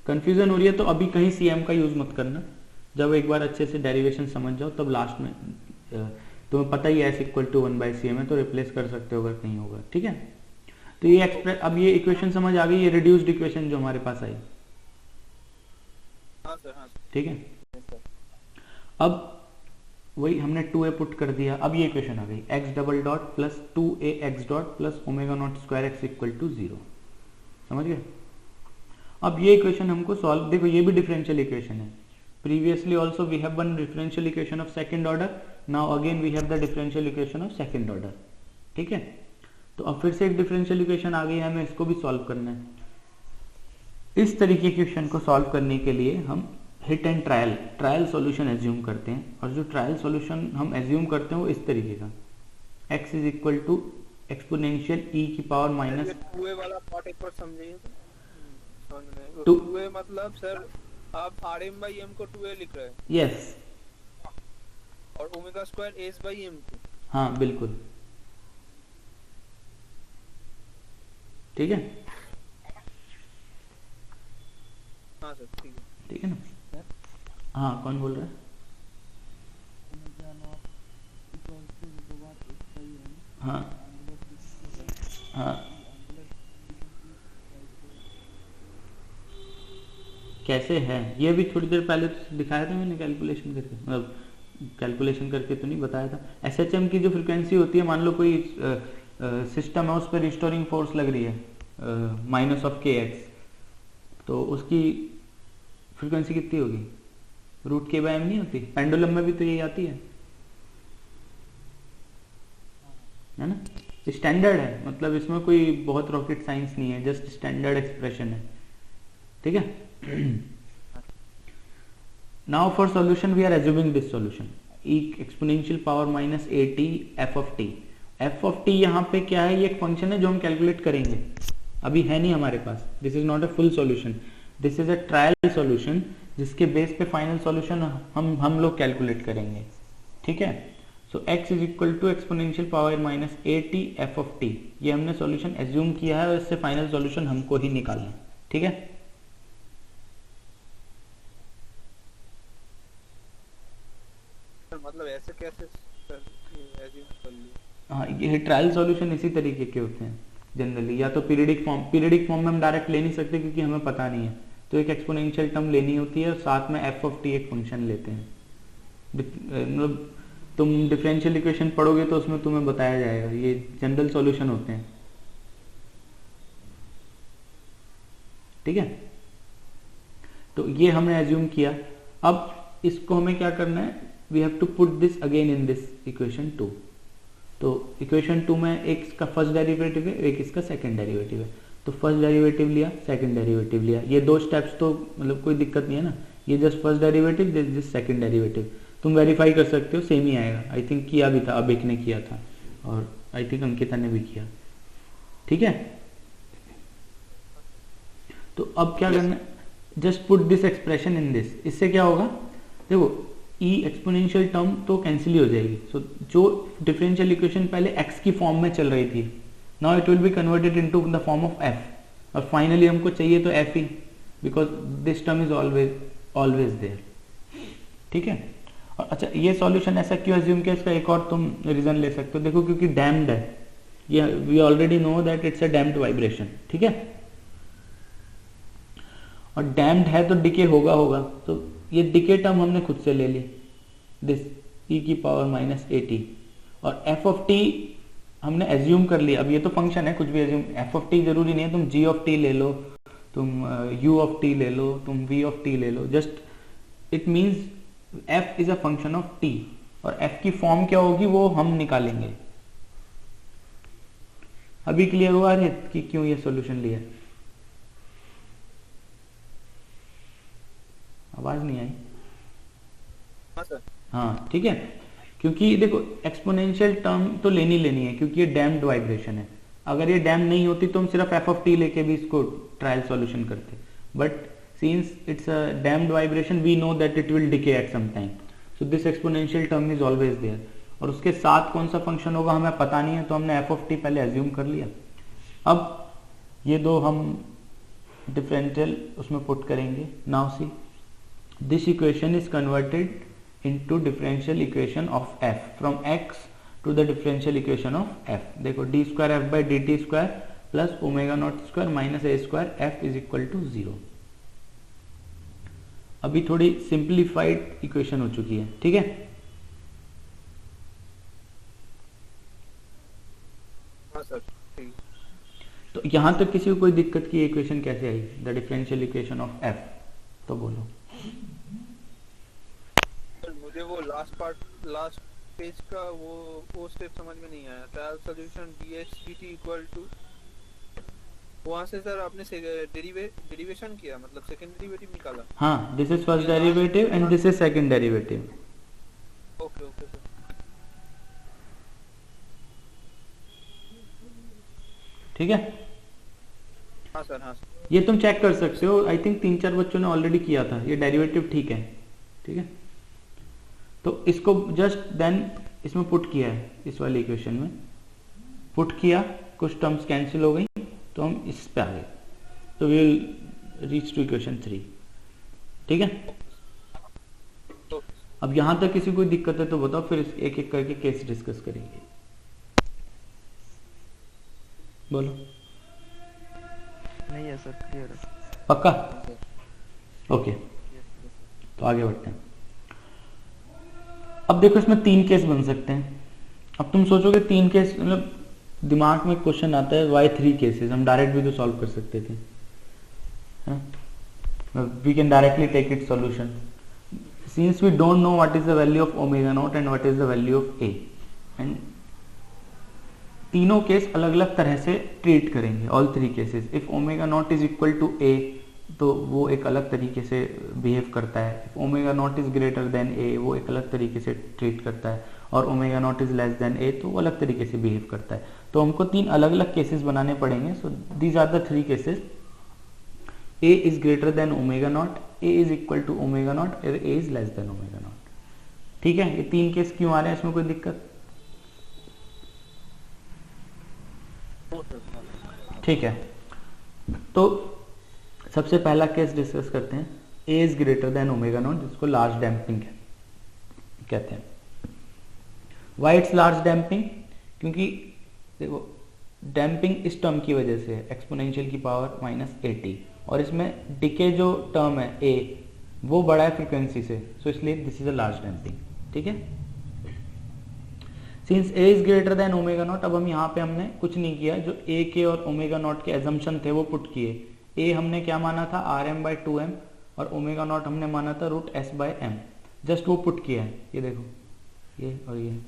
कंफ्यूजन हो रही है तो अभी कहीं सी एम का यूज मत करना, जब एक बार अच्छे से डेरिवेशन समझ जाओ तब लास्ट में तुम्हें पता ही s equal to 1 by C M है तो रिप्लेस कर सकते हो अगर कहीं होगा, ठीक है? तो ये अब ये इक्वेशन समझ आ गई, ये रिड्यूस्ड इक्वेशन जो हमारे पास आई, ठीक है? अब वही हमने 2a पुट कर दिया, अब ये इक्वेशन आ गई x double dot plus 2a x dot plus omega not square x equal to 0, समझ गए? अब ये इक्वेशन हमको सॉल्व, देखो ये भी डिफरेंशियल इक्वेशन है। Previously also we have one differential equation of second order, now again we have the differential equation of second order, ठीक है? तो अब फिर से एक डिफरेंशियल इक्वेशन आ गई है, हमें इसको भी सॉल्व करना है। इस तरीके के क्वेश्चन को सॉल्व करने के लिए हम hit and trial solution assume करते हैं, और जो ट्रायल सॉल्यूशन हम एज्यूम करते हैं वो इस तरीके का, x is equal to exponential e की पावर माइनस 2a वाला पार्ट एक बार समझिए। 2a मतलब सर आप rm बाई m को 2a लिख रहे हैं? यस। और omega square s by m को? हाँ बिल्कुल, ठीक है? हाँ सर ठीक है, ठीक है ना? हाँ कौन बोल रहा है? हाँ हाँ कैसे है ये भी थोड़ी देर पहले तो दिखाया था मैंने कैलकुलेशन करके, मतलब कैलकुलेशन करके तो नहीं बताया था। SHM की जो फ्रिक्वेंसी होती है, मान लो कोई सिस्टम है उस पर रिस्टोरिंग फोर्स लग रही है माइनस ऑफ kx, तो उसकी फ्रिक्वेंसी कितनी होगी? रूट k बाई m नहीं होती? पेंडुलम में भी तो यही आती है ना? स्टैंडर्ड है, मतलब इसमें कोई बहुत रॉकेट साइंस नहीं है, जस्ट स्टैंडर्ड एक्सप्रेशन है, ठीक है? Now for solution we are assuming this solution e exponential power minus at f of t। f of t यहाँ पे क्या है? ये एक फंक्शन है जो हम कैलकुलेट करेंगे, अभी है नहीं हमारे पास। This is not a full solution, this is a trial solution जिसके बेस पे फाइनल सॉल्यूशन हम लोग कैलकुलेट करेंगे, ठीक है? So x is equal to exponential power minus at f of t, ये हमने सॉल्यूशन एज्यूम किया है और इससे फाइनल सॉल्यूशन हमको ही निकालना है, ठीक है? मतलब ऐसे कैसे एज्यूम कर लिया? हाँ ये ट्रायल सॉल्यूशन इसी तरीके के होते हैं जनरली, या तो पीरियडिक फॉर्म में हम डायरेक्ट ले नहीं सकते क्योंकि हमें पता नहीं है, तो एक एक्सपोनेंशियल टर्म लेनी होती है और साथ में f ऑफ t एक फंक्शन लेते हैं। मतलब तुम डिफरेंशियल इक्वेशन पढ़ोगे तो उसमें तुम्हें बताया जाएगा, ये जनरल सॉल्यूशन होते हैं, ठीक है। तो ये हमने एज्यूम किया। अब इसको हमें क्या करना है, we have to put this again in this equation 2। तो इक्वेशन 2 में एक इसका फर्स्ट डेरिवेटिव है, एक इसका सेकंड डेरिवेटिव है। तो फर्स्ट डेरिवेटिव लिया, सेकंड डेरिवेटिव लिया, ये दो स्टेप्स तो मतलब कोई दिक्कत नहीं है ना, ये just first derivative, this second derivative. तुम वेरीफाई कर सकते हो, सेम ही आएगा। आई थिंक किया भी था, अब एक ने किया था और आई थिंक अंकिता ने भी किया, ठीक है। तो अब क्या करना है, just put this expression in this. इससे क्या होगा, देखो ई एक्सपोनेंशियल टर्म तो कैंसिल ही हो जाएगी। सो जो डिफरेंशियल इक्वेशन पहले एक्स की फॉर्म में चल रही थी, now it will be converted into the form of F. और फाइनली हमको चाहिए तो एफ ही, because this term is always there, ठीक है। और अच्छा, ये सॉल्यूशन ऐसा क्यों एज्यूम किया, इसका एक और तुम रीजन ले सकते हो। देखो क्योंकि डैम्ड है ये, we already know that it's a damped vibration, ठीक है। और डैम्ड है तो डिके होगा, तो ये डिके टर्म हमने खुद से ले ली, दिस e की पावर माइनस AT। और f ऑफ t हमने एज्यूम कर लिया। अब ये तो फंक्शन है, कुछ भी एज्यूम, f ऑफ t जरूरी नहीं है, तुम g ऑफ t ले लो, तुम u ऑफ t ले लो, तुम v ऑफ t ले लो, just it means f is a function of t। और f की फॉर्म क्या होगी वो हम निकालेंगे। अभी क्लियर हुआ है कि क्यों ये सॉल्यूशन लिया? आवाज नहीं आई? हाँ सर। हाँ ठीक है, क्योंकि देखो एक्सपोनेंशियल टर्म तो लेनी है, क्योंकि ये डैम्ड वाइब्रेशन है। अगर ये डैम नहीं होती तो हम सिर्फ f ऑफ t लेके भी इसको ट्रायल सॉल्यूशन करते, but since it's a damped vibration we know that it will decay at some time, so this exponential term is always there. और उसके साथ कौन सा फंक्शन होगा हमें पता नहीं है, तो हमने f ऑफ t पहले एज्यूम कर लिया। अब ये दो हम डिफरेंशियल उसमें पुट करेंगे। Now see this equation is converted into differential equation of f from x to the differential equation of f। देखो d square f by dt square plus omega naught square minus a square f is equal to 0। अभी थोड़ी simplified equation हो चुकी है, ठीक है। हाँ sir, ठीक। तो यहां तक किसी को कोई दिक्कत की इक्वेशन कैसे आई, the differential equation of f? तो बोलो। मुझे वो लास्ट पेज का वो स्टेप समझ में नहीं आया। Trial solution dx dt equal to, वहां से सर आपने डेरिवेशन किया, मतलब सेकंड डेरिवेटिव निकाला। हाँ, this is first derivative and this is second derivative. Okay okay sir, ठीक है। हाँ सर, हाँ सर। ये तुम चेक कर सकते हो, आई थिंक 3-4 बच्चों ने ऑलरेडी किया था। ये डेरिवेटिव ठीक है, ठीक है। तो इसको जस्ट देन इसमें पुट किया है, इस वाली इक्वेशन में पुट किया, कुछ टर्म्स कैंसिल हो गई तो हम इस पे आ गए, तो we will reach to equation 3, ठीक है। अब यहां तक किसी को दिक्कत है तो बताओ, फिर एक एक करके केस डिस्कस करेंगे। बोलो। नहीं है सर, क्लियर है। पक्का? ओके, तो आगे बढ़ते हैं। अब देखो इसमें 3 केस बन सकते हैं। अब तुम सोचोगे 3 केस, मतलब दिमाग में क्वेश्चन आता है वाई 3 केसेस, हम डायरेक्ट भी तो सॉल्व कर सकते थे, we can directly take it solution since we don't know what is the value of omega naught and what is the value of a, and तीनों केस अलग अलग तरह से ट्रीट करेंगे। All 3 cases, if omega naught is equal to a तो वो एक अलग तरीके से बिहेव करता है, if omega naught is greater than a वो एक अलग तरीके से ट्रीट करता है, और omega naught is less than a तो वो अलग तरीके से बिहेव करता है। तो हमको 3 अलग अलग केसेस बनाने पड़ेंगे। So these are the 3 cases. A is greater than omega not, A is equal to omega not, A is less than omega not, ठीक है। ये 3 केस क्यों आ रहे हैं, इसमें कोई दिक्कत? ठीक है, तो सबसे पहला केस डिस्कस करते हैं। A is greater than omega naught, जिसको लार्ज डैम्पिंग कहते हैं। Why it's large damping? क्योंकि देखो डैम्पिंग इस टर्म की वजह से एक्सपोनेंशियल की पावर माइनस AT, और इसमें डिके जो टर्म है ए वो बड़ा है फ्रीक्वेंसी से, सो इसलिए this is a large damping, ठीक है। Since A is greater than omega not, अब हम यहाँ पे हमने कुछ नहीं किया, जो ए के और ओमेगा नॉट के एजम्पशन थे वो पुट किए। ए हमने क्या माना था, आर एम बाई 2m, और ओमेगा नॉट हमने माना था root S by M, just वो पुट किया है। ये देखो, ये और ये,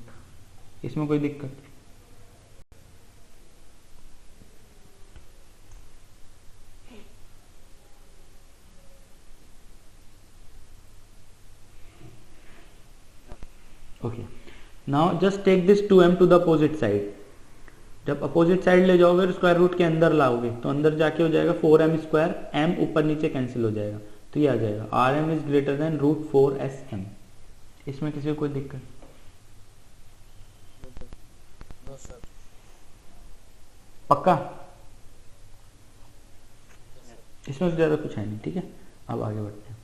इसमें कोई दिक्कत? Okay, now just take this 2m to the opposite side. जब अपोजिट साइड ले जाओगे और स्क्वायर रूट के अंदर लाओगे तो अंदर जाके हो जाएगा 4m स्क्वायर, m ऊपर नीचे कैंसिल हो जाएगा, तो ये आ जाएगा R M is greater than root 4sm। इसमें किसी को कोई दिक्कत? पक्का? इसमें ज्यादा कुछ है नहीं, ठीक है। अब आगे बढ़ते हैं।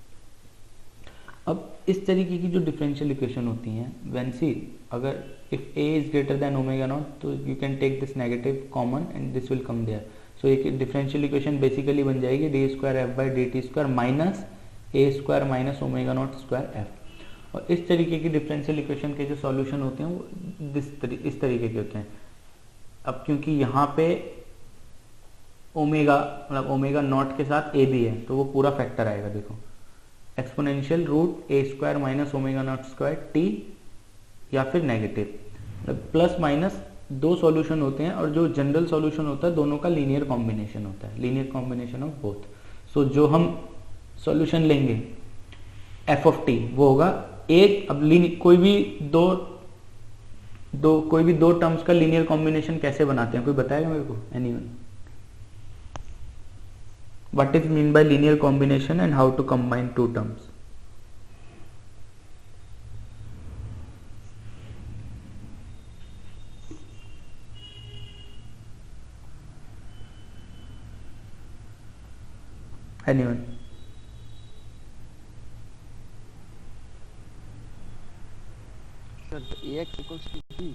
अब इस तरीके की जो डिफरेंशियल इक्वेशन होती हैं, व्हेन सी अगर if a is greater than omega naught, तो you can take this negative common and this will come there. So एक डिफरेंशियल इक्वेशन बेसिकली बन जाएगी d square F by D T square minus a square minus omega not square f. और इस तरीके की differential equation के जो solution होते हैं वो इस तरीके के होते हैं। अब क्योंकि यहाँ पे ओमेगा मतलब ओमेगा नॉट के साथ ए भी है, तो वो पूरा फैक्टर आएगा। देखो, exponential root A square minus omega not square T, या फिर नेगेटिव प्लस माइनस, दो सॉल्यूशन होते हैं, और जो जनरल सॉल्यूशन होता है दोनों का लीनियर कॉम्बिनेशन होता है, लीनियर कॉम्बिनेशन ऑफ बोथ। सो जो हम सॉल्यूशन लेंगे एफ ऑफ टी वो होगा एक, अब कोई भी दो टर्म्स का लीनियर कॉम्बिनेशन कैसे बनाते हैं, कोई बताएगा मेरे को? Anyone? What is mean by linear combination and how to combine two terms? Anyone? Sir, ax equals to p.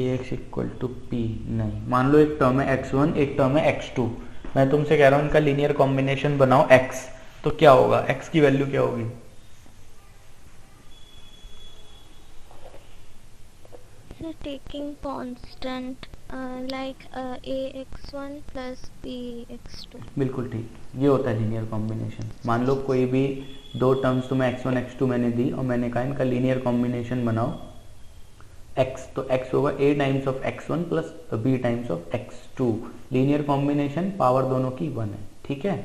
ax equal to p नहीं, मान लो एक टर्म है x1 एक टर्म है x2, मैं तुमसे कह रहा हूं इनका लीनियर कॉम्बिनेशन बनाओ x, तो क्या होगा, x की वैल्यू क्या होगी? So taking constant like ax1 plus bx2. बिल्कुल ठीक, ये होता है लीनियर कॉम्बिनेशन। मान लो कोई भी दो टर्म्स तुम्हें x1 x2 मैंने दी और मैंने कहा इनका लीनियर कॉम्बिनेशन बनाओ x, तो x होगा a times of x1 plus b times of x2। Linear combination power दोनों की 1 है, ठीक है।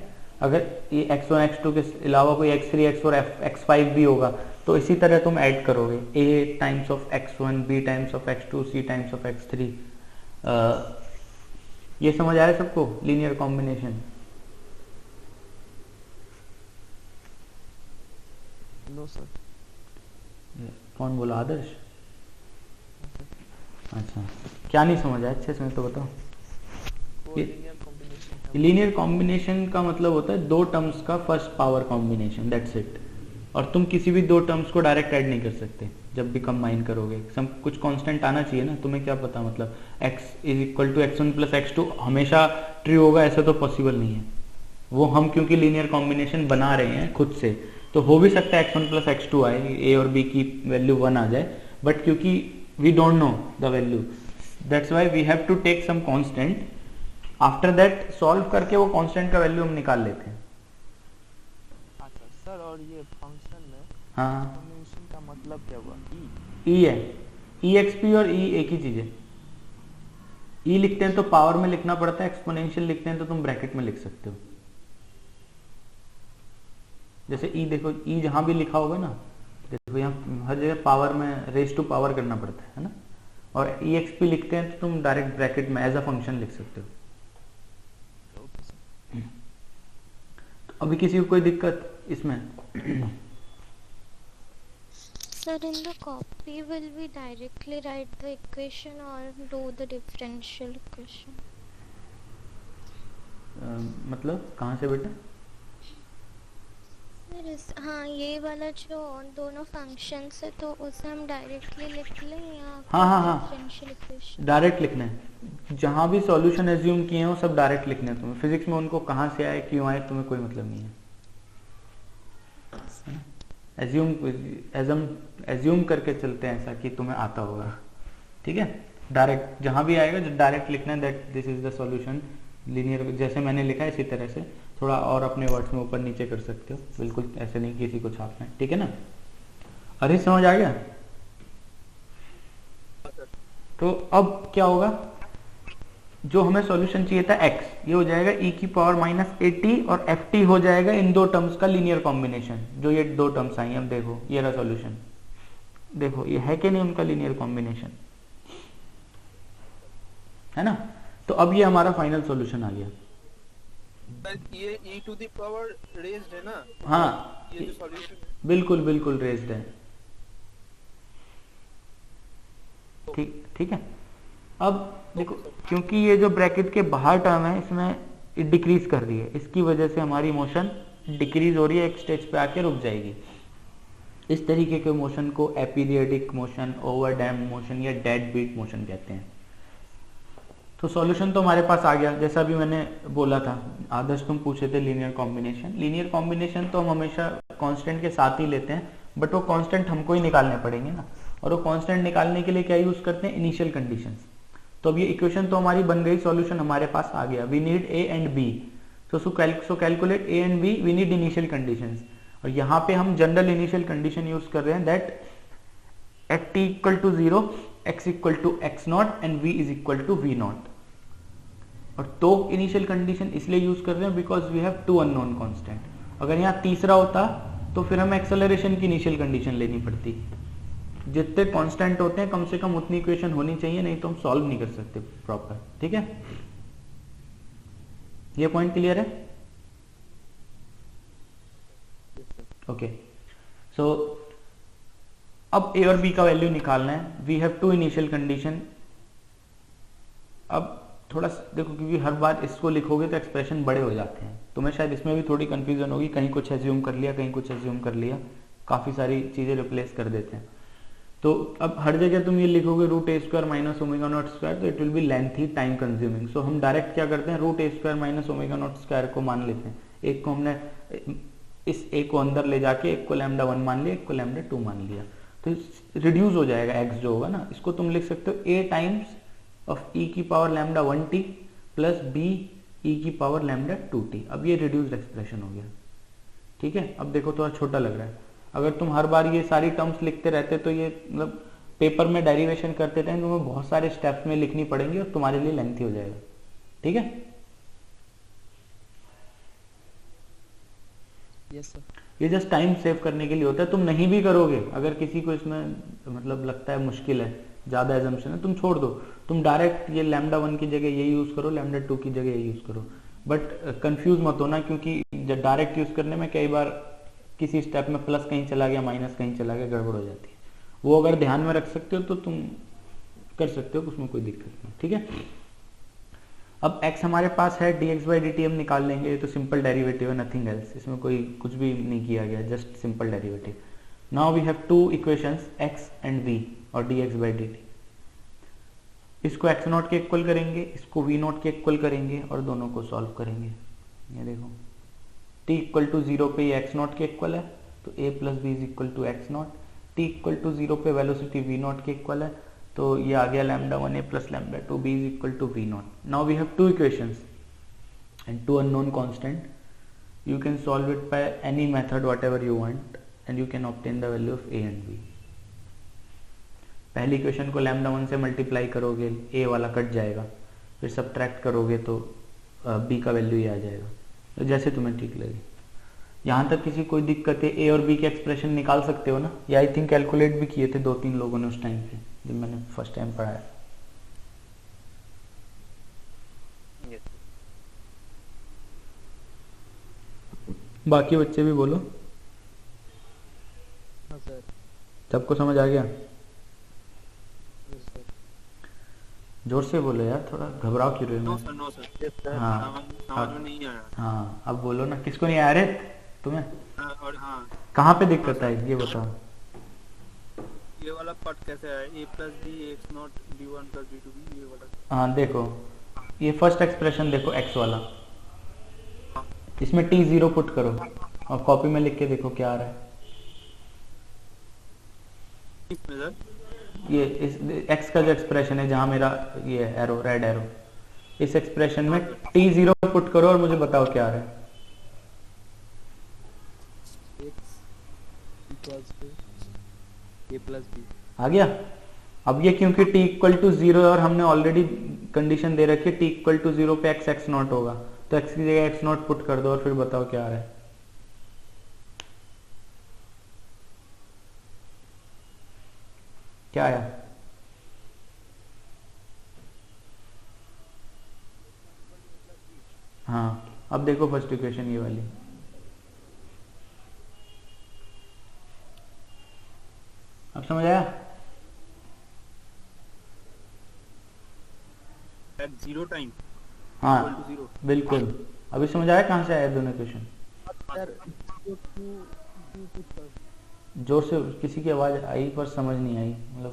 अगर ये x1 x2 के अलावा कोई x3 x4 x5 भी होगा तो इसी तरह तुम ऐड करोगे a times of x1 b times of x2 c times of x3। ये समझ आया सबको लीनियर कॉम्बिनेशन? No sir. कौन बोला? आदर्श? अच्छा, क्या नहीं समझ आया अच्छे से तो बताओ। लीनियर कॉम्बिनेशन का मतलब होता है दो टर्म्स का first power combination, that's it. और तुम किसी भी दो टर्म्स को डायरेक्ट ऐड नहीं कर सकते जब भी कंबाइन करोगे, सब कुछ कांस्टेंट आना चाहिए ना। तुम्हें क्या पता मतलब x is equal to x1 plus x2 हमेशा ट्रू होगा, ऐसा तो पॉसिबल नहीं है। वो हम क्योंकि लीनियर कॉम्बिनेशन बना रहे हैं खुद से, तो हो भी सकता है x1 प्लस x2 आए, a और b की वैल्यू 1 आ जाए, बट क्योंकि we don't know the value, that's why we have to take some constant, after that solve करके वो constant का वैल्यू हम निकाल लेते हैं। अच्छा सर, और ये फंक्शन में हाँ, कॉम्बिनेशन का मतलब क्या हुआ? e है, exp और e एक ही चीज है। e लिखते हैं तो पावर में लिखना पड़ता है, एक्सपोनेंशियल लिखते हैं तो तुम ब्रैकेट में लिख सकते हो। जैसे e देखो, e जहां भी लिखा होगा ना, देखो यहाँ हर जगह पावर में रेस टू पावर करना पड़ता है ना, और exp लिखते हैं तो तुम डायरेक्ट ब्रैकेट में एज अ फंक्शन लिख सकते हो। तो अभी किसी को कोई दिक्कत इसमें? Sir, in the copy will we directly write the equation or do the differential equation? मतलब कहाँ से बेटा? हाँ, ये वाला जो दोनों फंक्शंस है तो उसे हम डायरेक्टली लिख लें या हाँ डिफरेंशियल इक्वेशन? डायरेक्ट लिखना है। जहाँ भी सॉल्यूशन एज्यूम किए हैं वो सब डायरेक्ट लिखने हैं तुम्हें। फिजिक्स में उनको कहाँ से आए क्यों आए तुम्हें कोई मतलब नहीं है। एज्यूम करके चलते हैं ऐसा कि तुम्हें आता होगा, ठीक है। डायरेक्ट जहां भी आएगा डायरेक्ट लिखना है that this is the solution linear, जैसे मैंने लिखा है इसी तरह से थोड़ा और अपने वर्ड्स में ऊपर नीचे कर सकते हो, बिल्कुल ऐसे नहीं किसी को छापना है, ठीक है ना। अरे समझ आ गया। तो अब क्या होगा, जो हमें सॉल्यूशन चाहिए था x, ये हो जाएगा e की पावर माइनस AT और ft हो जाएगा इन दो टर्म्स का लीनियर कॉम्बिनेशन। जो ये दो टर्म्स आई, अब देखो ये रहा सॉल्यूशन, देखो ये है कि नहीं उनका लीनियर कॉम्बिनेशन, है ना। तो अब ये हमारा फाइनल सॉल्यूशन आ गया। ये e to the power raised है ना। हाँ ये जो सॉल्यूशन है बिल्कुल बिल्कुल रेज्ड है, ठीक है। अब देखो क्योंकि ये जो ब्रैकेट के बाहर टर्म है इसमें डिक्रीज कर रही है, इसकी वजह से हमारी मोशन डिक्रीज हो रही है, एक स्टेज पे आके रुक जाएगी। इस तरीके के मोशन को aperiodic motion, over dam motion या डेड बीट मोशन कहते हैं। तो सॉल्यूशन तो हमारे पास आ गया, जैसा भी मैंने बोला था। आदर्श तुम पूछे थे लीनियर कॉम्बिनेशन, लीनियर कॉम्बिनेशन तो हम हमेशा कांस्टेंट के साथ ही लेते हैं, बट वो कांस्टेंट हमको ही निकालने पड़ेंगे ना, और वो कांस्टेंट निकालने के लिए क्या यूज करते हैं, इनिशियल कंडीशंस। तो अब ये इक्वेशन तो हमारी बन गई, सॉल्यूशन हमारे पास आ गया। We need A and B, so calculate A and B, we need initial conditions. और यहाँ पे हम जनरल इनिशियल कंडीशन यूज कर रहे हैं that at t equal to 0 x equal to x0 and v is equal to v0। और तो initial condition इसलिए यूज कर रहे हैं because we have two unknown constant. अगर यहाँ तीसरा होता तो फिर हमें एक्सेलरेशन की इनिशियल कंडीशन लेनी पड़ती। जितने कांस्टेंट होते हैं कम से कम उतनी इक्वेशन होनी चाहिए, नहीं तो हम सॉल्व नहीं कर सकते प्रॉपर, ठीक है। ये पॉइंट क्लियर है? ओके, सो अब ए और बी का वैल्यू निकालना है। We have two initial condition. अब थोड़ा देखो, क्योंकि हर बार इसको लिखोगे तो एक्सप्रेशन बड़े हो जाते हैं, तुम्हें शायद इसमें भी थोड़ी कंफ्यूजन होगी, कहीं कुछ एज्यूम कर लिया, कहीं कुछ एज्यूम कर लिया, काफी सारी चीजें रिप्लेस कर देते हैं। तो अब हर जगह तुम ये लिखोगे root A square minus omega not square, तो it will be lengthy, time consuming. So हम डायरेक्ट क्या करते हैं, root A square minus omega not square को मान लेते हैं। एक को हमने इस ए को अंदर ले जाके एक को लैम्डा 1 मान लिया, एक को लैम्डा 2 मान लिया, तो रिड्यूस हो जाएगा एक्स जो होगा ना। इसको तुम लिख सकते हो ए टाइम्स ऑफ ई की power lambda 1t plus B E की पावर लैम्डा 2t। अब ये रिड्यूस्ड एक्सप्रेशन हो गया, ठीक है। अब देखो थोड़ा छोटा लग रहा है। अगर तुम हर बार ये सारी टर्म्स लिखते रहते तो ये मतलब पेपर में डेरिवेशन करते टाइम तुम्हें बहुत सारे स्टेप्स में लिखनी पड़ेंगी और तुम्हारे लिए लेंथी हो जाएगा, ठीक है। Yes sir. ये जस्ट टाइम सेव करने के लिए होता है। तुम नहीं भी करोगे, अगर किसी को इसमें मतलब लगता है मुश्किल है, ज्यादा एजम्पशन है, तुम छोड़ दो, तुम डायरेक्ट ये लैम्डा 1 की जगह ये यूज करो, लैम्डा 2 की जगह ये यूज करो। बट कंफ्यूज मत होना, क्योंकि जब डायरेक्ट यूज करने में कई बार किसी स्टेप में प्लस कहीं चला गया, माइनस कहीं चला गया, गड़बड़ हो जाती है। वो अगर ध्यान में रख सकते हो तो तुम कर सकते हो, उसमें कोई दिक्कत नहीं, ठीक है। अब x हमारे पास है, dx बाई dt हम निकाल लेंगे। ये तो सिंपल डेरिवेटिव है, नथिंग एल्स, इसमें कोई कुछ भी नहीं किया गया, just simple derivative. Now we have two equations x and v और dx बाई dt। इसको x0 के इक्वल करेंगे, इसको v0 के इक्वल करेंगे और दोनों को सॉल्व करेंगे। ये देखो t इक्वल टू 0 पे ये x0 के इक्वल है, तो a plus B is equal to x0। t equal to 0 पे वेलोसिटी v0 के इक्वल है, तो ये आ गया lambda 1a plus lambda 2b is equal to v0। Now we have two equations and two unknown constant. You can solve it by any method whatever you want and you can obtain the value of a and b। पहली equation को lambda 1 से multiply करोगे, a वाला cut जाएगा, फिर subtract करोगे तो b का वैल्यू ही आ जाएगा, तो जैसे तुम्हें ठीक लगे। यहाँ तक किसी कोई दिक्कत है, a और b के एक्सप्रेशन निकाल सकते हो ना? या आई थिंक कैलकुलेट भी किए थे 2-3 लोगों ने उस टाइम पे जब मैंने फर्स्ट टाइम पढ़ाया। बाकी बच्चे भी बोलो। हाँ सर। सबको समझ आ गया? Yes sir. जोर से बोलो यार, थोड़ा घबराओ क्यों रहे हो? No sir, no sir. हाँ समझ में नहीं आया। हाँ अब बोलो ना, किसको नहीं आया रे तुम्हें? और हाँ, कहाँ पे दिक्कत है ये बताओ। ये वाला पार्ट कैसे है, a plus B x0 b1 plus b2b, ये वाला। हाँ देखो, ये फर्स्ट एक्सप्रेशन देखो x वाला, इसमें t0 पुट करो और कॉपी में लिख के देखो क्या आ रहा है। इसमें सर ये इस x का जो एक्सप्रेशन है जहां मेरा ये एरो रेड एरो, इस एक्सप्रेशन में t0 पुट करो और मुझे बताओ क्या आ रहा है। a plus b। आ गया। अब ये क्योंकि t इक्वल टू 0 और हमने ऑलरेडी कंडीशन दे रखी है t इक्वल टू 0 पे x x नॉट होगा, तो x की जगह x नॉट पुट कर दो और फिर बताओ क्या आ रहा है। क्या आया? हाँ, अब देखो फर्स्ट इक्वेशन ये वाली, अब समझ आया? एट 0 टाइम हाँ इक्वल टू 0। बिल्कुल। अभी समझ आया कहाँ से आया दोनों इक्वेशन? जोर से, किसी की आवाज आई पर समझ नहीं आई, मतलब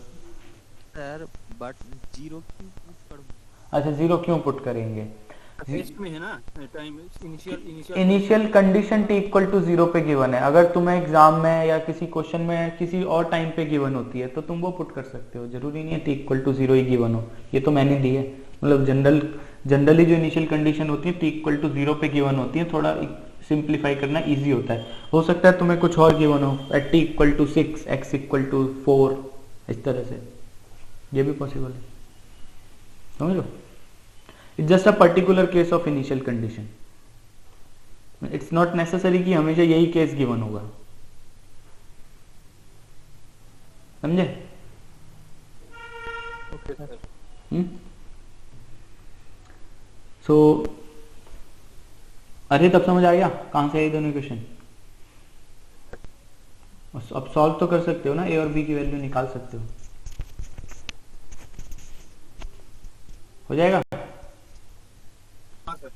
सर बट 0 क्यों पुट करूं? अच्छा 0 क्यों पुट करेंगे? टेस्ट में है ना time initial condition t equal to 0 पे गिवन है। अगर तुम्हें एग्जाम में या किसी क्वेश्चन में किसी और टाइम पे गिवन होती है तो तुम वो पुट कर सकते हो, जरूरी नहीं है t इक्वल टू 0 ही गिवन हो। ये तो मैंने दी है, मतलब जनरली जो इनिशियल कंडीशन होती है t इक्वल टू 0 पे गिवन होती है, थोड़ा सिंप्लीफाई करना इजी होता है। हो सकता है तुम्हें कुछ और गिवन हो, at t equal to 6, x equal to 4, इस तरह से, ये भी पॉसिबल है। समझ लो, it's just a particular case of initial condition, it's not necessary कि हमेशा यही केस गिवन होगा। समझे? Okay sir. सो अरे तब समझ आ गया कहां से आई दोनों इक्वेशन? अब सॉल्व तो कर सकते हो ना, ए और बी की वैल्यू निकाल सकते हो, हो जाएगा। हाँ सर।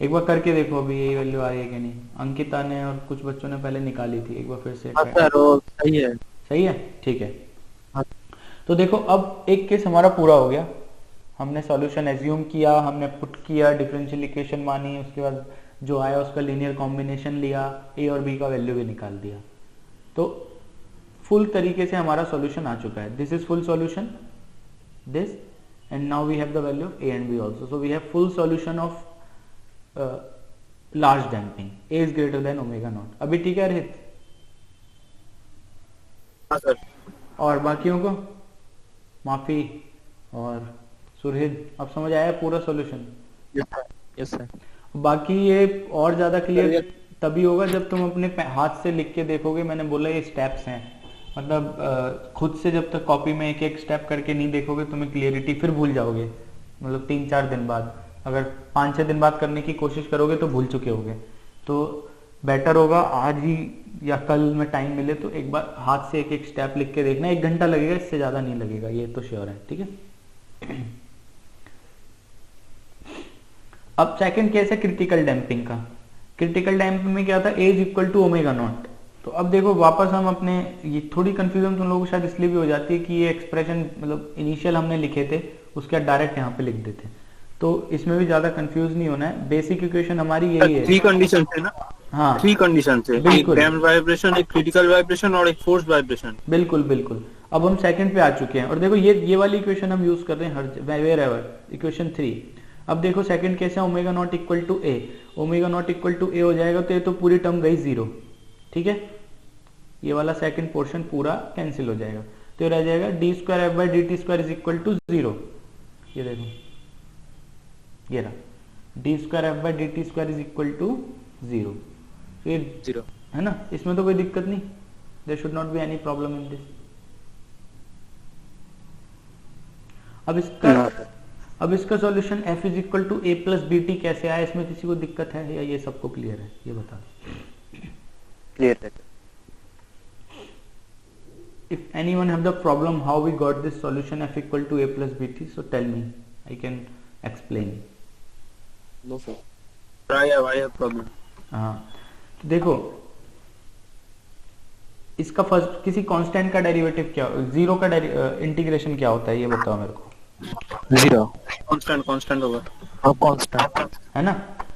एक बार करके देखो अभी यही वैल्यू आ रही है कि नहीं। अंकिता ने और कुछ बच्चों ने पहले निकाली थी, एक बार फिर से। हाँ सर वो सही है। सही है, ठीक है। हाँ। तो देखो अब एक केस हमारा पूरा हो गया, हमने सॉल्यूशन एज्यूम किया, हमने पुट किया, डिफरेंशियल इक्वेशन मानी, उसके बाद जो आया उसका लीनियर कॉम्बिनेशन लिया, ए और बी का वैल्यू भी निकाल दिया। तो फुल तरीके से हमारा सॉल्यूशन आ चुका है। This is full solution, this, and now we have the value of a and b also, so we have full solution of large damping, a is greater than omega naught। अभी ठीक है रोहित? हाँ sir. और बाकियों को माफी, और सुरहित अब समझ आया पूरा सॉल्यूशन? Yes sir. बाकी ये और ज्यादा क्लियर तभी होगा जब तुम अपने हाथ से लिख के देखोगे। मैंने बोला ये स्टेप्स हैं, मतलब खुद से जब तक कॉपी में एक एक स्टेप करके नहीं देखोगे तुम्हें क्लियरिटी, फिर भूल जाओगे। मतलब 3-4 दिन बाद, अगर 5-6 दिन बाद करने की कोशिश करोगे तो भूल चुके होगे। तो बेटर होगा आज ही या कल में टाइम मिले तो एक बार हाथ से एक एक स्टेप लिख के देखना। 1 घंटा लगेगा, इससे ज्यादा नहीं लगेगा, ये तो श्योर है। ठीक है। अब सेकंड केस है क्रिटिकल डैम्पिंग का। क्रिटिकल डैम्पिंग में क्या था, a is equal to omega naught. तो अब देखो वापस हम अपने, ये थोड़ी कंफ्यूजन तुम लोगों को शायद इसलिए भी हो जाती है कि ये एक्सप्रेशन मतलब इनिशियल हमने लिखे थे उसके बाद डायरेक्ट यहाँ पे लिख देते, तो इसमें भी ज्यादा कंफ्यूज नहीं होना है। बेसिक इक्वेशन हमारी यही है। 3 कंडीशन है ना? हाँ 3 कंडीशन है, एक डैम्प्ड वाइब्रेशन, एक क्रिटिकल वाइब्रेशन और एक फोर्स्ड वाइब्रेशन। बिल्कुल बिल्कुल। अब हम सेकंड पे आ चुके हैं और देखो ये वाली इक्वेशन हम यूज कर रहे हैं हर वेयर एवर, इक्वेशन 3। अब देखो सेकंड केस है omega naught equal to a. Omega naught equal to a हो जाएगा तो ये तो पूरी टर्म गई 0। ठीक है, ये वाला सेकंड पोर्शन पूरा कैंसिल हो जाएगा, तो रह जाएगा D square F by D T square is equal to 0। ये देखो, ये रहा D square F by D T square is equal to 0। तो ये 0 है ना, इसमें तो कोई दिक्कत नहीं, there should not be any problem in this. अब इसका solution f is equal to A plus B T कैसे आया, इसमें किसी को दिक्कत है या ये सबको क्लियर है, ये बता। क्लियर है। If anyone have the problem how we got this solution f equal to a plus bt, so tell me, I can explain. No sir. I have problem. हाँ, तो देखो इसका फर्स्ट किसी कांस्टेंट का डेरिवेटिव क्या, 0 का integration क्या होता है ये बताओ मेरे को। 0 कांस्टेंट होगा। हाँ कांस्टेंट है ना,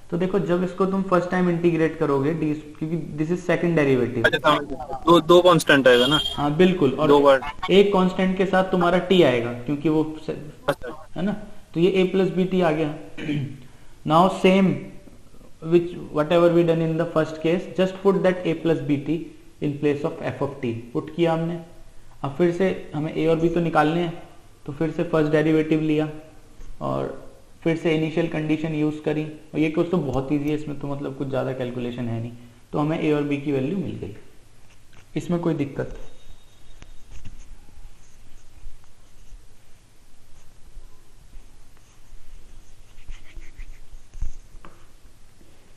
तो देखो जब इसको तुम फर्स्ट टाइम इंटीग्रेट करोगे डी, क्योंकि दिस इज सेकंड डेरिवेटिव। अच्छा, दो कांस्टेंट आएगा ना? हाँ बिल्कुल, और दो बार एक कांस्टेंट के साथ तुम्हारा टी आएगा क्योंकि वो अच्छा, है ना, तो ये a प्लस बी टी आ गया। Now same which whatever we done in the first case, just put that a plus B T in place of f of t, put किया हमने। अब फिर से हमें a और b तो निकालने हैं, तो फिर से फर्स्ट डेरिवेटिव लिया और फिर से इनिशियल कंडीशन यूज करी, और ये कुछ तो बहुत ईजी है, इसमें तो मतलब कुछ ज़्यादा कैलकुलेशन है नहीं, तो हमें a और b की वैल्यू मिल गई। इसमें कोई दिक्कत?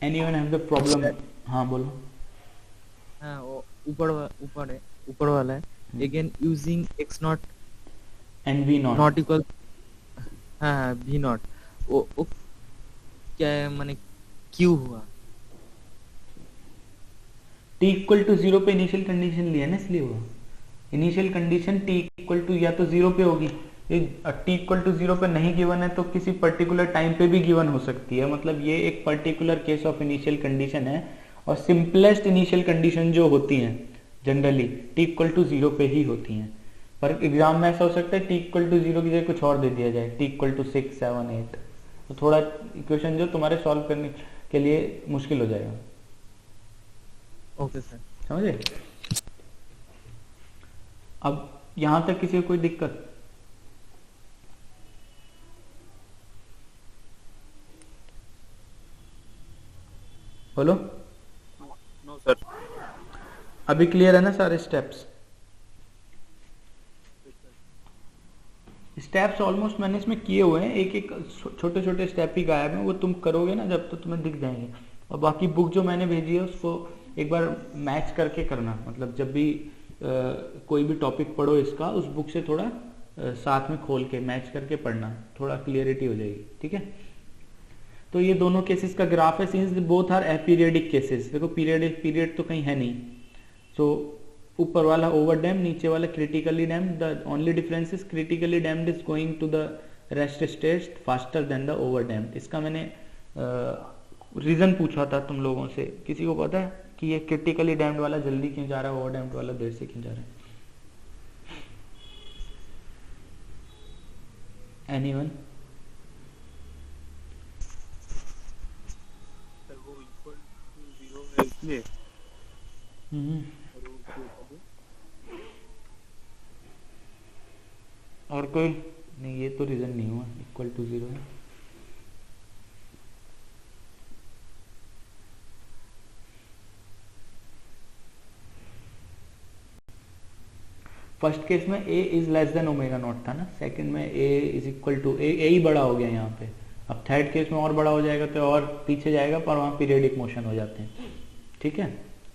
Anyone have the problem? हाँ बोलो। हाँ वो ऊपर वाला है। Again using x naught and v naught not equal, हाँ v naught, वो क्या है, माने क्यों हुआ? t इक्वल टू 0 पे इनिशियल कंडीशन लिया ना, इसलिए हुआ। Initial condition t equal to या तो 0 पे होगी, t इक्वल टू 0 पे नहीं गिवन है तो किसी पर्टिकुलर टाइम पे भी गिवन हो सकती है, मतलब ये एक particular case of initial condition है। और सिंपलेस्ट इनिशियल कंडीशन जो होती हैं जनरली t इक्वल टू 0 पे ही होती हैं, पर एग्जाम में ऐसा हो सकता है t इक्वल टू 0 की जगह कुछ और दे दिया जाए, t इक्वल टू 6, 7, 8, तो थोड़ा इक्वेशन जो तुम्हारे सॉल्व करने के लिए मुश्किल हो जाएगा। ओके सर, समझे? अब यहां तक किसी को कोई दिक्कत? बोलो। No sir. अभी क्लियर है ना सारे स्टेप्स? स्टेप्स ऑलमोस्ट मैंने इसमें किए हुए हैं, एक एक छोटे छोटे स्टेप ही गायब हैं, वो तुम करोगे ना जब तो तुम्हें दिख जाएंगे। और बाकी बुक जो मैंने भेजी है उसको एक बार मैच करके करना, मतलब जब भी कोई भी टॉपिक पढ़ो इसका, उस बुक से थोड़ा साथ में खोल के मैच करके पढ़ना, थोड़ा क्लियरिटी हो जाएगी। ठीक है, तो ये दोनों केसेस का ग्राफ है, since both are aperiodic cases. देखो पीरियड तो कहीं है नहीं, सो ऊपर वाला ओवर डैम, नीचे वाला critically damped. The only difference is critically damped is going to the rest stage faster than the over damped. इसका मैंने रीजन पूछा था तुम लोगों से, किसी को पता है कि ये क्रिटिकली डैम्ड वाला जल्दी क्यों जा रहा है, ओवर डैम्ड वाला देर से क्यों जा रहा है? एनीवन? सर वो इक्वल टू 0 है इसलिए। और कोई नहीं, ये तो रीजन नहीं हुआ, इक्वल टू 0 है। फर्स्ट केस में a is less than omega not था ना, सेकंड में a is equal to a ही बड़ा हो गया यहाँ पे। अब थर्ड केस में और बड़ा हो जाएगा तो और पीछे जाएगा, पर वहाँ पीरियडिक मोशन हो जाते हैं। ठीक है,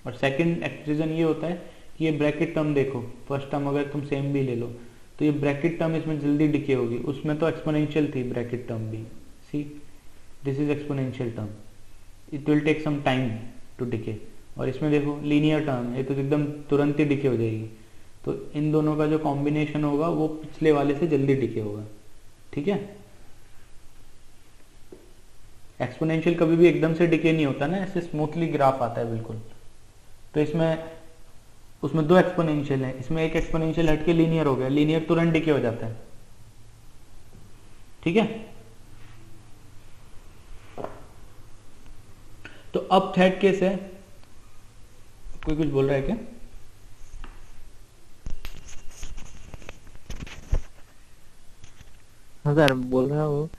और सेकंड रीजन ये होता है कि ये ब्रैकेट टर्म देखो, फर्स्ट टर्म अगर तुम सेम भी ले लो तो ये ब्रैकेट टर्म इसमें जल्दी डिके होगी, उसमें तो एक्सपोनेंशियल थी ब्रैकेट टर्म भी। See this is exponential term, it will take some time to decay. और इसमें देखो लीनियर टर्म है, ये तो एकदम तुरंत ही डिके हो जाएगी। तो इन दोनों का जो कॉम्बिनेशन होगा वो पिछले वाले से जल्दी डिके होगा। ठीक है, एक्सपोनेंशियल कभी भी एकदम से डिके नहीं होता ना, ऐसे स्मूथली ग्राफ आता है बिल्कुल। तो इसमें उसमें दो एक्सपोनेंशियल है, इसमें एक एक्सपोनेंशियल हटके लीनियर हो गया, लीनियर तुरंत डिके हो जाता है। ठीक है, तो अब थर्ड केस है, कोई कुछ बोल रहा है क्या? हाँ सर बोल रहा हूँ,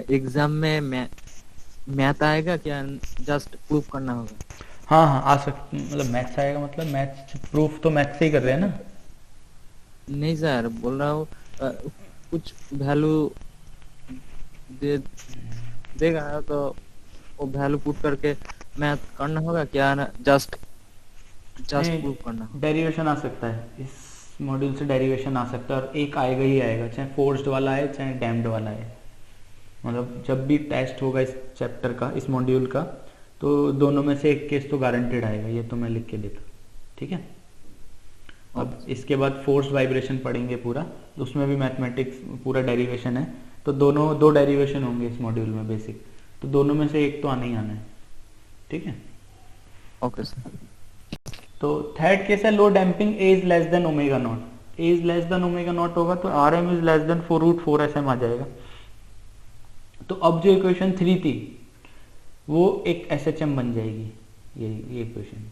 एग्जाम में मैथ आएगा क्या, जस्ट प्रूफ करना होगा? हाँ हाँ आ सकता, मतलब मैथ्स आएगा, मतलब मैथ्स प्रूफ तो मैथ्स से ही कर रहे हैं ना। नहीं सर बोल रहा हूँ कुछ वैल्यू देगा तो वो वैल्यू पुट करके मैथ करना होगा क्या, जस्ट प्रूफ करना? डेरिवेशन आ सकता है, इस मॉड्यूल से डेरिवेशन आ सकता है, और एक आएगा ही आएगा, चाहे फोर्स्ड वाला है चाहे डैम्ड वाला है। मतलब जब भी टेस्ट होगा इस चैप्टर का, इस मॉड्यूल का, तो दोनों में से एक केस तो गारंटेड आएगा, ये तो मैं लिख के देता। ठीक है, अब इसके बाद फोर्स वाइब्रेशन पढ़ेंगे पूरा, उसमें भी मैथमेटिक्स पूरा डेरिवेशन है, तो दो डेरिवेशन होंगे इस मॉड्यूल में बेसिक, तो दोनों में से एक तो आना ही आना है। ठीक है। Okay sir. तो थर्ड केस है low damping a is less than omega not. A is less than omega naught होगा तो r M is less than 4√4 SM आ जाएगा। तो अब जो इक्वेशन 3 थी वो एक SHM बन जाएगी, ये इक्वेशन,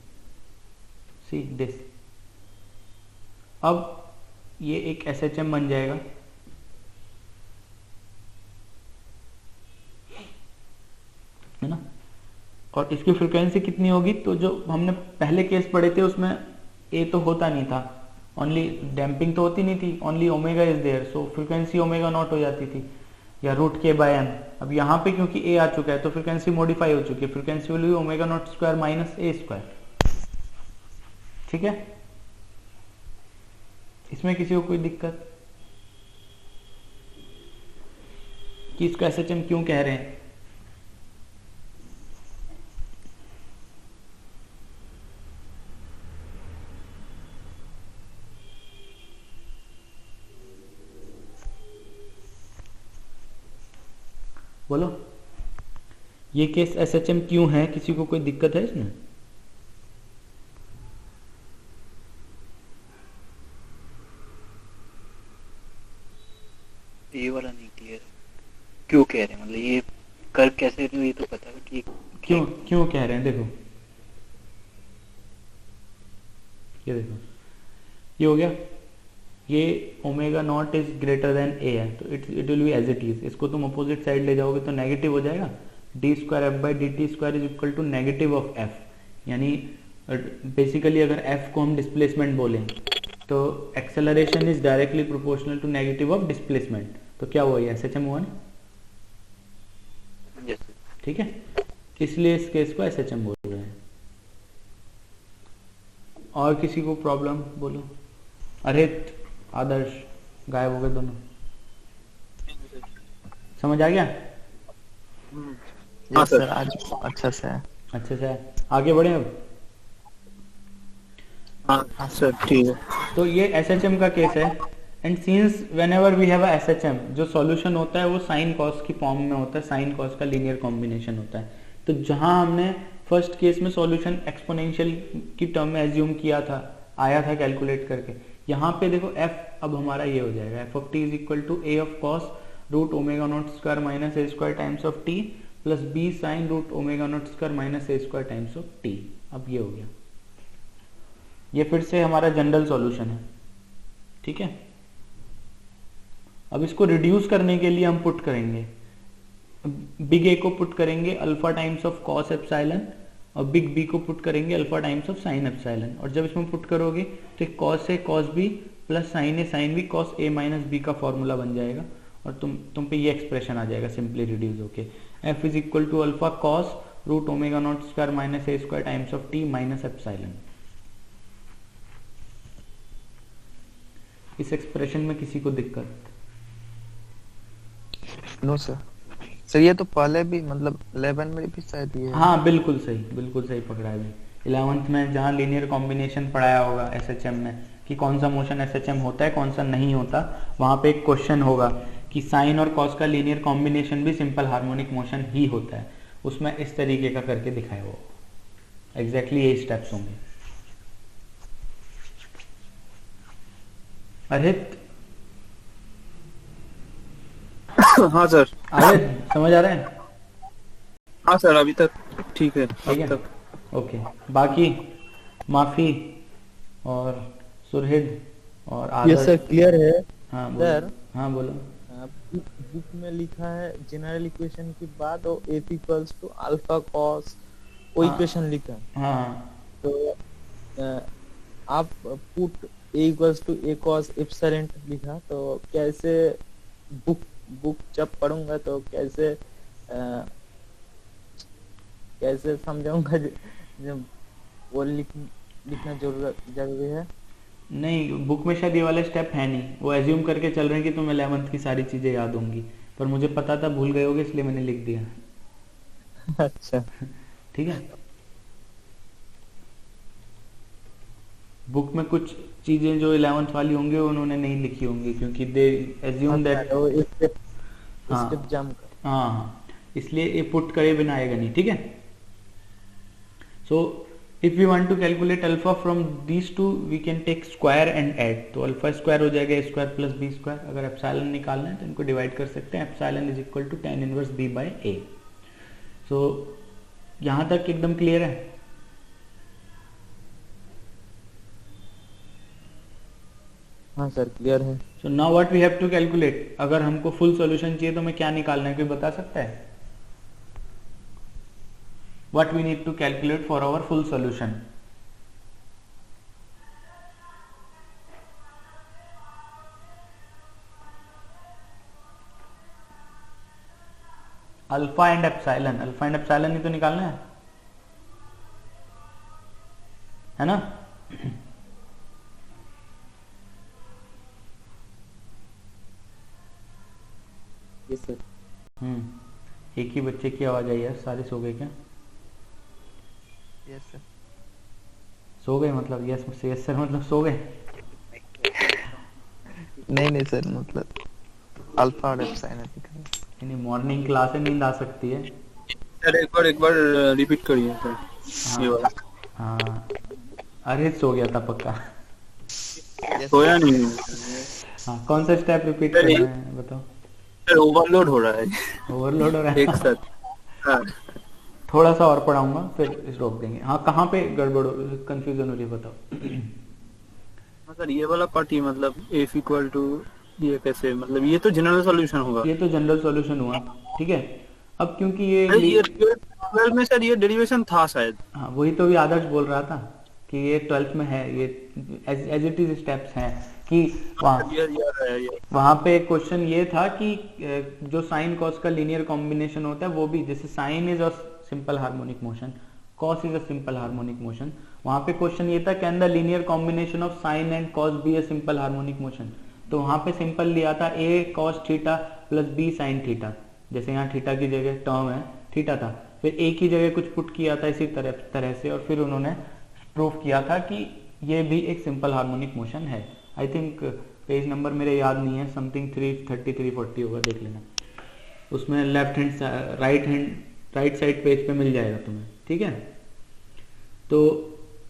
सी दिस। अब ये एक SHM बन जाएगा, है ना। और इसकी फ्रीक्वेंसी कितनी होगी, तो जो हमने पहले केस पढ़े थे उसमें ए तो होता नहीं था, ओनली डैम्पिंग तो होती नहीं थी, only omega is there, so frequency omega not हो जाती थी या √k/m। अब यहाँ पे क्योंकि ए आ चुका है तो फ्रीक्वेंसी मॉडिफाई हो चुकी है, frequency will be omega naught square minus a square. ठीक है, इसमें किसी को कोई दिक्कत कि इसको SHM क्यों कह रहे हैं? बोलो, ये केस SHM क्यों है? किसी को कोई दिक्कत है इसमें? ये वाला नहीं क्लियर, क्यों कह रहे हैं, मतलब ये कर कैसे रहे हो ये तो पता है कि क्यों कह रहे हैं। देखो ये देखो, ये हो गया, ये omega naught is greater than a है तो it will be as it is. इसको तुम अपोजिट साइड ले जाओगे तो नेगेटिव हो जाएगा, d²f/dt² is equal to negative of f। यानी बेसिकली अगर f को हम डिस्प्लेसमेंट बोलें तो acceleration is directly proportional to negative of displacement. तो क्या हुआ, ये SHM हुआ ना। ठीक है, इसलिए इस केस को SHM बोल रहे हैं। और किसी को प्रॉब्लम? बोलो। अरे आदर्श गायब हो गए दोनों, समझ आ गया? यस सर, आज अच्छा से है। अच्छे से है, आगे बढ़े अब। हाँ सर ठीक है। तो ये SHM का केस है। And since whenever we have a SHM, जो सॉल्यूशन होता है वो साइन कॉस की फॉर्म में होता है, साइन कॉस का लीनियर कॉम्बिनेशन होता है। तो जहां हमने फर्स्ट केस में सॉल्यूशन एक्सपोनेंशियल की टर्म में एज्यूम किया था, आया था कैलकुलेट करके, यहाँ पे देखो f अब हमारा ये हो जाएगा, f of t is equal to a of cos √ω0² minus a square times of t plus b sine √ω0² minus a square times of t। अब ये हो गया, ये फिर से हमारा जनरल सॉल्यूशन है। ठीक है, अब इसको रिड्यूस करने के लिए हम पुट करेंगे, बिग ए को पुट करेंगे alpha times of cos epsilon और बिग बी को पुट करेंगे alpha times of sine epsilon. और जब इसमें पुट करोगे तो cos a cos b plus sine a sine b cos a minus b का फॉर्मूला बन जाएगा और तुम पे ये एक्सप्रेशन आ जाएगा सिंपली रिड्यूस होके, f is equal to alpha cos √ω0² minus a square times of t minus epsilon. इस एक्सप्रेशन में किसी को दिक्कत? No sir. सर ये तो पहले भी मतलब 11 में भी शायद ये है। हाँ बिल्कुल सही पकड़ा है। 11th में जहाँ लीनियर कॉम्बिनेशन पढ़ाया होगा SHM में कि कौन सा मोशन SHM होता है कौन सा नहीं होता, वहाँ पे एक क्वेश्चन होगा कि साइन और कॉस का लीनियर कॉम्बिनेशन भी सिंपल हार्मोनिक मोशन ही होता है, उसमें इस तरीके का करके दिखाया वो एग्जैक्टली यही स्टेप्स होंगे। अरित हाँ सर। अरित समझ आ रहा है? हाँ सर अभी तक ठीक है। ठीक है, ओके। बाकी माफी और सुरहिद और आदर्श। ये सर क्लियर है। हाँ सर हाँ बोलो। बुक में लिखा है जनरल इक्वेशन के बाद और a equals to alpha cos वो इक्वेशन लिखा है। हाँ तो आप put a equals to a cos epsilon लिखा, तो कैसे बुक जब पढ़ूंगा तो कैसे कैसे समझाऊंगा जब वो लिखना जरूरी है? नहीं, बुक में शायद ये वाला स्टेप है नहीं, वो एज्यूम करके चल रहे हैं कि तुम 11th की सारी चीजें याद होंगी, पर मुझे पता था भूल गए होगे इसलिए मैंने लिख दिया। अच्छा ठीक है, बुक में कुछ चीजें जो 11th वाली होंगी उन्होंने नहीं लिखी होंगी क्योंकि दे एज्यूम दैट। हाँ स्टेप जंप हाँ, इसलिए ये पुट करे बिना आएगा नहीं। ठीक है, So if we want to calculate alpha from these two, we can take square and add. तो अल्फा स्क्वायर हो जाएगा a square plus b square. अगर एप्सिलॉन निकालना है तो इनको डिवाइड कर सकते हैं. Epsilon is equal to tan inverse b by a. So यहाँ तक एकदम क्लियर है. हाँ सर क्लियर है। So now what we have to calculate, अगर हमको फुल सॉल्यूशन चाहिए तो हमें क्या निकालना है, कोई बता सकता है? What we need to calculate for our full solution? Alpha and epsilon, alpha and epsilon ही तो निकालना है ना? Yes sir. एक ही बच्चे की आवाज आई है, सारे सो गए क्या? Yes sir. सो गए मतलब यस सर मतलब सो गए? नहीं सर, मतलब अल्फा और एप्सिलॉन यानी मॉर्निंग क्लास है, नींद आ सकती है। सर एक बार रिपीट करिए सर ये वाला। हाँ अरे सो गया था पक्का। सोया नहीं। हाँ कौन सा स्टेप रिपीट कर रहे हैं बताओ? सर ओवरलोड हो रहा है। ओवरलोड हो रहा है एक साथ। हाँ थोड़ा सा और पढ़ाऊंगा फिर रोक देंगे। हाँ कहाँ पे गड़बड़ कंफ्यूजन हो रही है बताओ? हाँ सर ये वाला पार्ट ही, मतलब f इक्वल टू ये कैसे, मतलब ये तो जनरल सॉल्यूशन होगा। ये तो जनरल सॉल्यूशन हुआ, ठीक है। अब क्योंकि ये 12 में सर ये डेरिवेशन था शायद। हाँ वही तो भी आदर्श बोल रहा था कि ये 12th में है, ये एज इट इज स्टेप्स हैं कि वहाँ पे क्वेश्चन ये था कि जो साइन कॉस का लीनियर कॉम्बिनेशन होता है वो भी, जैसे sine is a simple harmonic motion, cos is a simple harmonic motion, वहाँ पे क्वेश्चन ये था can the linear combination of sine and cos be a simple harmonic motion. तो वहाँ पे सिंपल लिया था a cos theta plus b sine theta, जैसे यहाँ थीटा की जगह टर्म है थीटा था, फिर a की जगह कुछ पुट किया था इसी तरह से, और फिर उन्होंने प्रूफ किया था कि ये भी एक सिंपल हार्मोनिक मोशन है। आई थिंक पेज नंबर मेरे याद नहीं है, समथिंग 330-340 होगा, देख लेना। उसमें राइट साइड पेज पे मिल जाएगा तुम्हें, ठीक है। तो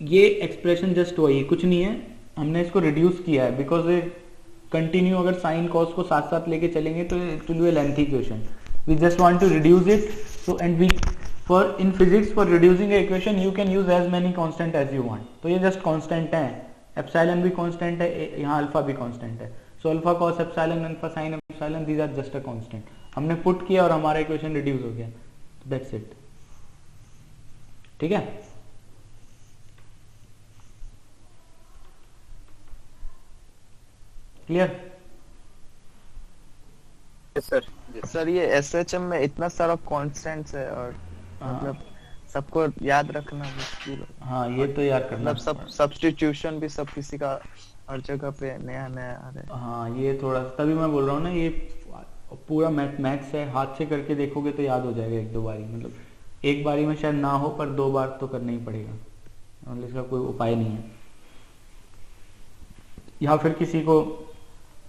ये एक्सप्रेशन जस्ट वही, कुछ नहीं है, हमने इसको रिड्यूस किया है बिकॉज कंटिन्यू अगर साइन कॉस को साथ साथ लेके चलेंगे तो it will be a lengthy question. We just want to reduce it, so and we for in physics for reducing a equation you can use as many constant as you want. तो ये just constant है, epsilon भी constant है, यहाँ alpha भी constant है। So alpha cos epsilon, alpha sine epsilon, these are just a constant. हमने put किया और हमारा इक्वेशन रिड्यूस हो गया, दैट्स इट, ठीक है। क्लियर? सर ये एसएचएम में इतना सारा कांस्टेंट्स है और मतलब सबको याद रखना मुश्किल है। हाँ ये तो याद करना, मतलब सब सब्स्टिट्यूशन भी सब किसी का हर जगह पे नया नया आ रहा है। हाँ ये थोड़ा, तभी मैं बोल रहा हूँ ना, ये पूरा मैथ्स है, हाथ से करके देखोगे तो याद हो जाएगा एक दो बारी, मतलब एक बारी में शायद ना हो पर दो बार तो करना ही पड़ेगा, मतलब इसका कोई उपाय नहीं है। या फिर किसी को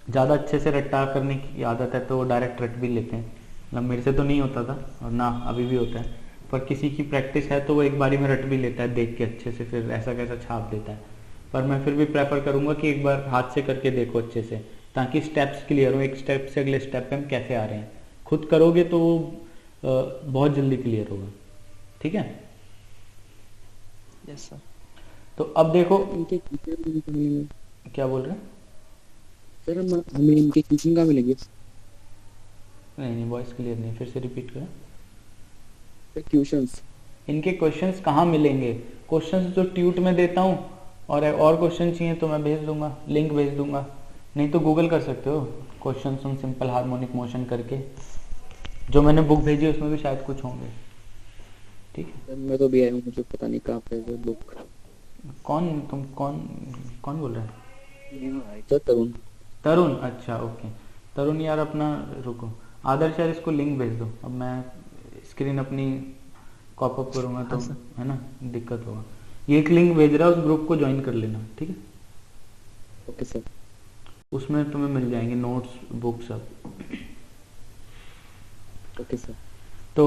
ज़्यादा अच्छे से रट्टा करने की आदत है तो वो डायरेक्ट रट भी लेते हैं, मतलब मेरे से तो नहीं होता था और ना अभी भी होता है, पर किसी की प्रैक्टिस है तो वो एक बारी में रट भी लेता है देख के अच्छे से, फिर ऐसा कैसा छाप देता है। पर मैं फिर भी प्रेफर करूँगा कि एक बार हाथ से करके देखो अच्छे से, ताकि स्टेप्स क्लियर हो, एक स्टेप से अगले स्टेप पे हम कैसे आ रहे हैं। खुद करोगे तो बहुत जल्दी क्लियर होगा, ठीक है। Yes sir. तो अब देखो, इनके क्या बोल रहे हैं सर? हमें इनके क्वेश्चन कहाँ मिलेंगे? नहीं वॉइस क्लियर नहीं, फिर से रिपीट करें। क्वेश्चंस, इनके क्वेश्चंस कहाँ मिलेंगे? क्वेश्चंस जो ट्यूट में देता हूँ, और क्वेश्चन चाहिए तो मैं भेज दूंगा, लिंक भेज दूंगा, नहीं तो गूगल कर सकते हो questions on simple harmonic motion करके, जो मैंने बुक भेजी उसमें भी शायद कुछ होंगे, ठीक है। मैं तो भी आया हूँ, मुझे पता नहीं कहाँ पे है बुक। कौन तुम कौन बोल रहा है? सर तरुण। तरुण, अच्छा ओके तरुण यार, अपना रुको, आदर्श यार इसको लिंक भेज दो, अब मैं स्क्रीन अपनी कॉप अप करूंगा तो है ना दिक्कत होगा। ये एक लिंक भेज रहा है, उस ग्रुप को ज्वाइन कर लेना, ठीक है। Okay sir. उसमें तुम्हें मिल जाएंगे नोट्स, बुक सब। Okay sir. तो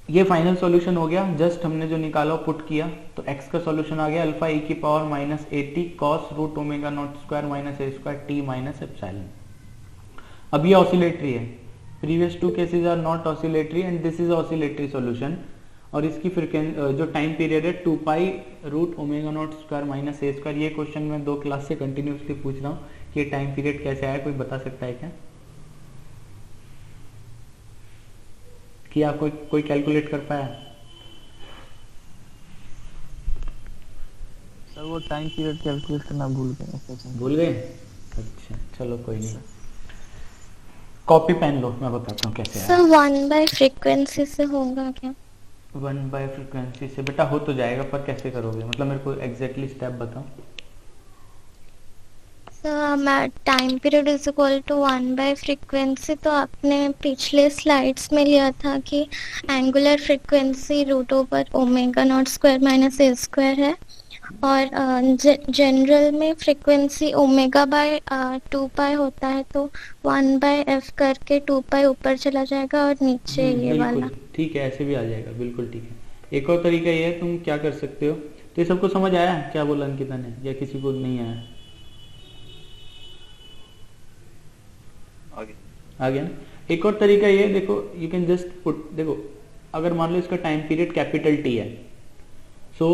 ये फाइनल सॉल्यूशन हो गया, जस्ट हमने जो निकाला पुट किया, तो x का सॉल्यूशन आ गया अल्फा e की power minus 80 cos root omega not square minus a square t minus epsilon. अब ये ऑसिलेटरी है, previous two cases are not oscillatory and this is oscillatory solution, और इसकी फ्रीक्वेंसी जो टाइम पीरियड है 2 pi root omega not square minus a square. ये question मैं 2 class से कंटिन्यूसली पूछ रहा हूँ कि ये टाइम पीरियड कैसे आया, कोई बता सकता है क्या? कि आप कोई कैलकुलेट कर पाया? सर वो टाइम पीरियड कैलकुलेट करना भूल गए। भूल गए? अच्छा चलो कोई नहीं, कॉपी पेन लो, मैं बताता हूँ कैसे आया। सर 1 बाय फ्रीक्वेंसी से होगा क्या? 1 बाय फ्रीक्वेंसी से बेटा हो तो जाएगा, पर कैसे करोगे, मतलब मेरे को एग्जैक्टली स्टेप बताओ। Sir time period is equal to 1 by frequency, तो आपने पिछले स्लाइड्स में लिया था कि angular frequency root over omega not square minus a square है, और जनरल में फ्रीक्वेंसी ओमेगा बाय 2 पाई होता है, तो 1 बाय एफ करके 2 पाई ऊपर चला जाएगा और नीचे ये वाला। बिल्कुल ठीक है, ऐसे भी आ जाएगा, बिल्कुल ठीक है। एक और तरीका ये है, तुम क्या कर सकते हो, तो ये सबको समझ आया क्या बोला अंकिता ने, या किसी को नहीं आया? आ गया ना? एक और तरीका ये, देखो यू कैन जस्ट पुट, देखो अगर मान लो इसका टाइम पीरियड कैपिटल टी है, सो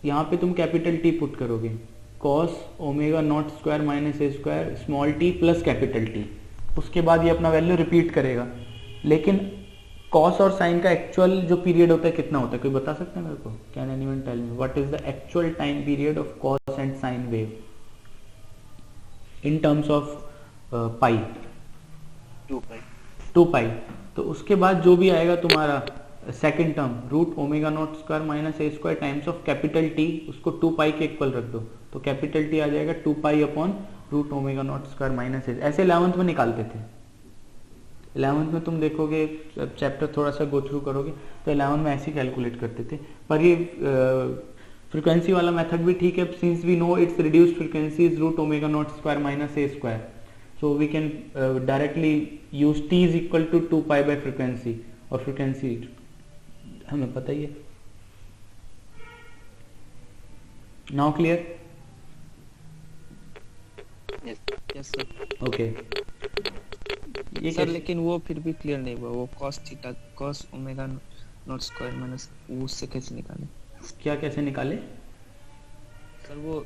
यहाँ पे तुम कैपिटल टी पुट करोगे, cos omega naught square minus a square small T plus capital T, उसके बाद ये अपना वैल्यू रिपीट करेगा। लेकिन कॉस और साइन का एक्चुअल जो पीरियड होता है कितना होता है, कोई बता सकता है मेरे को? Can anyone tell me what is the actual time period of cos and sine wave in terms of pi? 2 pi. तो उसके बाद जो भी आएगा तुम्हारा second term root omega not square minus a square times of capital t, उसको 2 पाई के equal रख दो, तो कैपिटल टी आ जाएगा 2 pi upon root omega not square minus a. ऐसे 11th में निकालते थे। 11th में तुम देखोगे, चैप्टर थोड़ा सा गो थ्रू करोगे तो 11th में ऐसे कैलकुलेट करते थे। पर ये फ्रीक्वेंसी वाला मेथड भी ठीक है, since we know its reduced frequency is root omega not square minus a square, so we can directly use t is equal to 2 pi by frequency, और frequency हमें पता ही है। now clear? Yes sir. okay, ये sir लेकिन वो फिर भी clear नहीं हुआ, वो cos theta cos omega naught square minus उससे कैसे निकाले? क्या कैसे निकाले? सर वो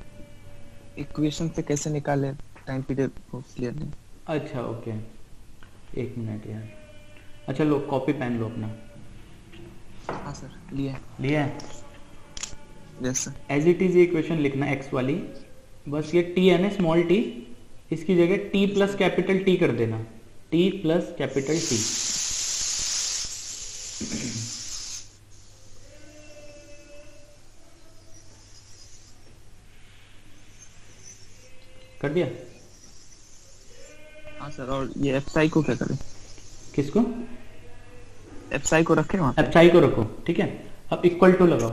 इक्वेशन से कैसे निकाले टाइम पीरियड को क्लियर नहीं। अच्छा ओके, एक मिनट यार। अच्छा लो कॉपी पेन लो अपना। हाँ सर लिया? Yes sir. As it is ये इक्वेशन लिखना एक्स वाली, बस ये टी है ना स्मॉल टी, इसकी जगह टी प्लस कैपिटल टी कर देना, टी प्लस कैपिटल टी। कर दिया? हाँ सर। और ये एफसाई को क्या करें? किसको? एफसाई को रखें वहाँ पे? एफसाई को रखो, ठीक है। अब इक्वल टू लगाओ,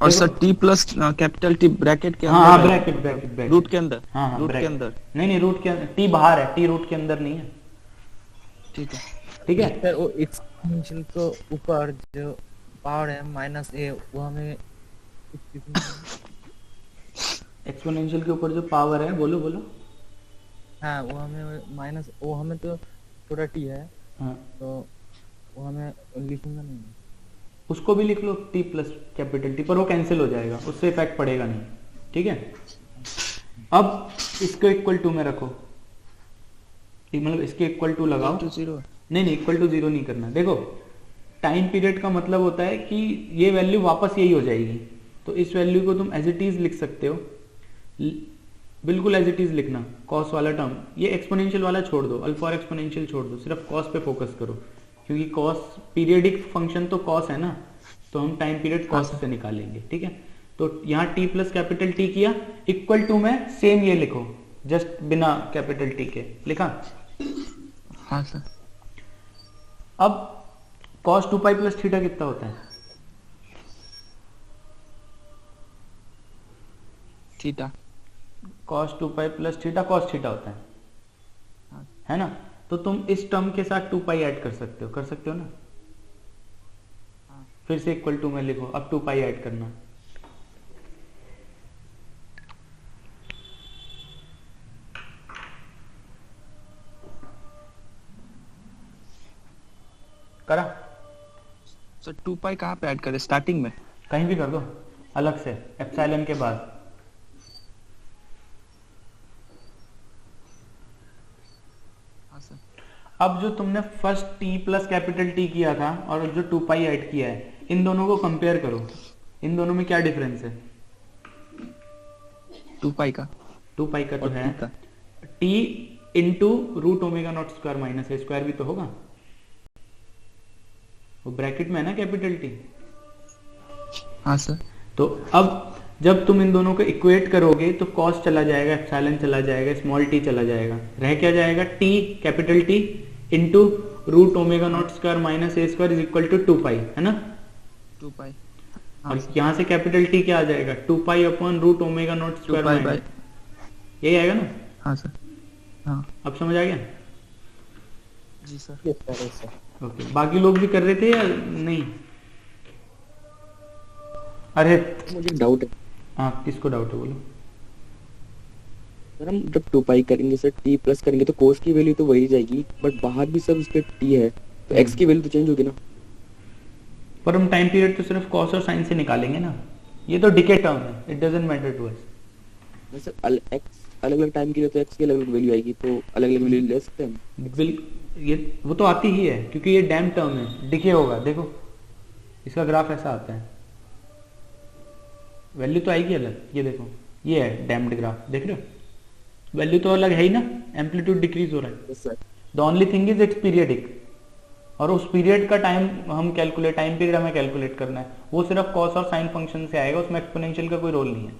और sir T plus capital T bracket के हाँ अंदर? ब्रैकेट रूट के अंदर? हाँ रूट के bracket। अंदर? नहीं रूट के अंदर, टी बाहर है, टी रूट के अंदर नहीं है। ठीक है सर वो एक्सपोनेंशियल को ऊपर जो पावर है माइनस ए, वो हमें एक्सपोनेंशियल के ऊपर जो पावर है, बोलो। हाँ वो हमें माइनस, वो हमें तो छोटा टी है, हाँ तो वो हमें लिखूंगा नहीं। उसको भी लिख लो टी प्लस कैपिटल टी, पर वो कैंसिल हो जाएगा, उससे इफेक्ट पड़ेगा नहीं, ठीक है। अब इसको इक्वल टू में रखो, मतलब इसके इक्वल टू लगाओ। नहीं इक्वल टू 0 नहीं करना। देखो टाइम पीरियड का मतलब होता है कि ये वैल्यू वापस यही हो जाएगी, तो इस वैल्यू को तुम एज इट इज लिख सकते हो, बिल्कुल एज इट इज लिखना। कॉस वाला टर्म, ये एक्सपोनेंशियल वाला छोड़ दो, अल्फा और एक्सपोनेंशियल छोड़ दो, सिर्फ कॉस पे फोकस करो, क्योंकि कॉस पीरियडिक फंक्शन तो कॉस है ना, तो हम टाइम पीरियड कॉस से निकालेंगे, ठीक है। तो यहाँ टी प्लस कैपिटल टी किया, इक्वल टू में सेम ये लिखो, जस्ट बिना कैपिटल टी के लिखा। हाँ सर। अब cos 2 पाई प्लस थीटा कितना होता है? Theta. cos 2 pi plus theta cos theta होता है, है ना। तो तुम इस टर्म के साथ 2 पाई ऐड कर सकते हो ना। फिर से इक्वल टू में लिखो, अब 2 पाई ऐड करना। करा? सर 2 पाई कहाँ पे ऐड करें, स्टार्टिंग में? कहीं भी कर दो अलग से, एप्सिलॉन के बाद। हाँ सर। अब जो तुमने first T plus capital T किया था और जो 2 पाई ऐड किया है, इन दोनों को कंपेयर करो, इन दोनों में क्या डिफरेंस है? 2 पाई का 2 पाई का तो और है, T का। T into root omega not square minus a square भी तो होगा, वो ब्रैकेट में है ना कैपिटल टी। हाँ सर। तो अब जब तुम इन दोनों को इक्वेट करोगे तो कॉस चला जाएगा, एप्सिलॉन चला जाएगा, स्मॉल टी चला जाएगा, रह क्या जाएगा? T capital t into root omega not square minus a square is equal to 2 pi, है ना? 2 पाई। और यहाँ से कैपिटल टी क्या आ जाएगा? 2 pi upon root omega not square minus, यही आएगा ना? हाँ सर। हाँ अब समझ आ गया? जी sir. Yes sir, yes sir. Okay, बाकी लोग भी कर रहे थे या नहीं? अरे मुझे डाउट है हाँ, किसको डाउट है बोलो। सर, हम जब 2 पाई करेंगे सर, टी प्लस करेंगे तो कोस की वैल्यू तो वही जाएगी, बट बाहर भी सब उसके टी है, तो एक्स की वैल्यू तो चेंज होगी ना। पर हम टाइम पीरियड तो सिर्फ कॉस और साइन से निकालेंगे ना, ये तो डिके टर्म है, it doesn't matter to us. Sir x अलग अलग टाइम के लिए तो एक्स की अलग अलग वैल्यू आएगी, तो अलग अलग वैल्यू ले सकते हैं हम। ये वो तो आती ही है क्योंकि ये डैम टर्म है, डिके होगा। देखो इसका ग्राफ ऐसा आता है, वैल्यू तो आएगी अलग, ये देखो ये है डैम्ड ग्राफ, देख रहे हो? वैल्यू तो अलग है ही ना, एम्पलीट्यूड डिक्रीज हो रहा है। Yes sir. The only thing is it's periodic, और उस पीरियड का टाइम हम कैलकुलेट, टाइम पीरियड हमें कैलकुलेट करना है, वो सिर्फ कॉस और साइन फंक्शन से आएगा, उसमें एक्सपोनेंशियल का कोई रोल नहीं है।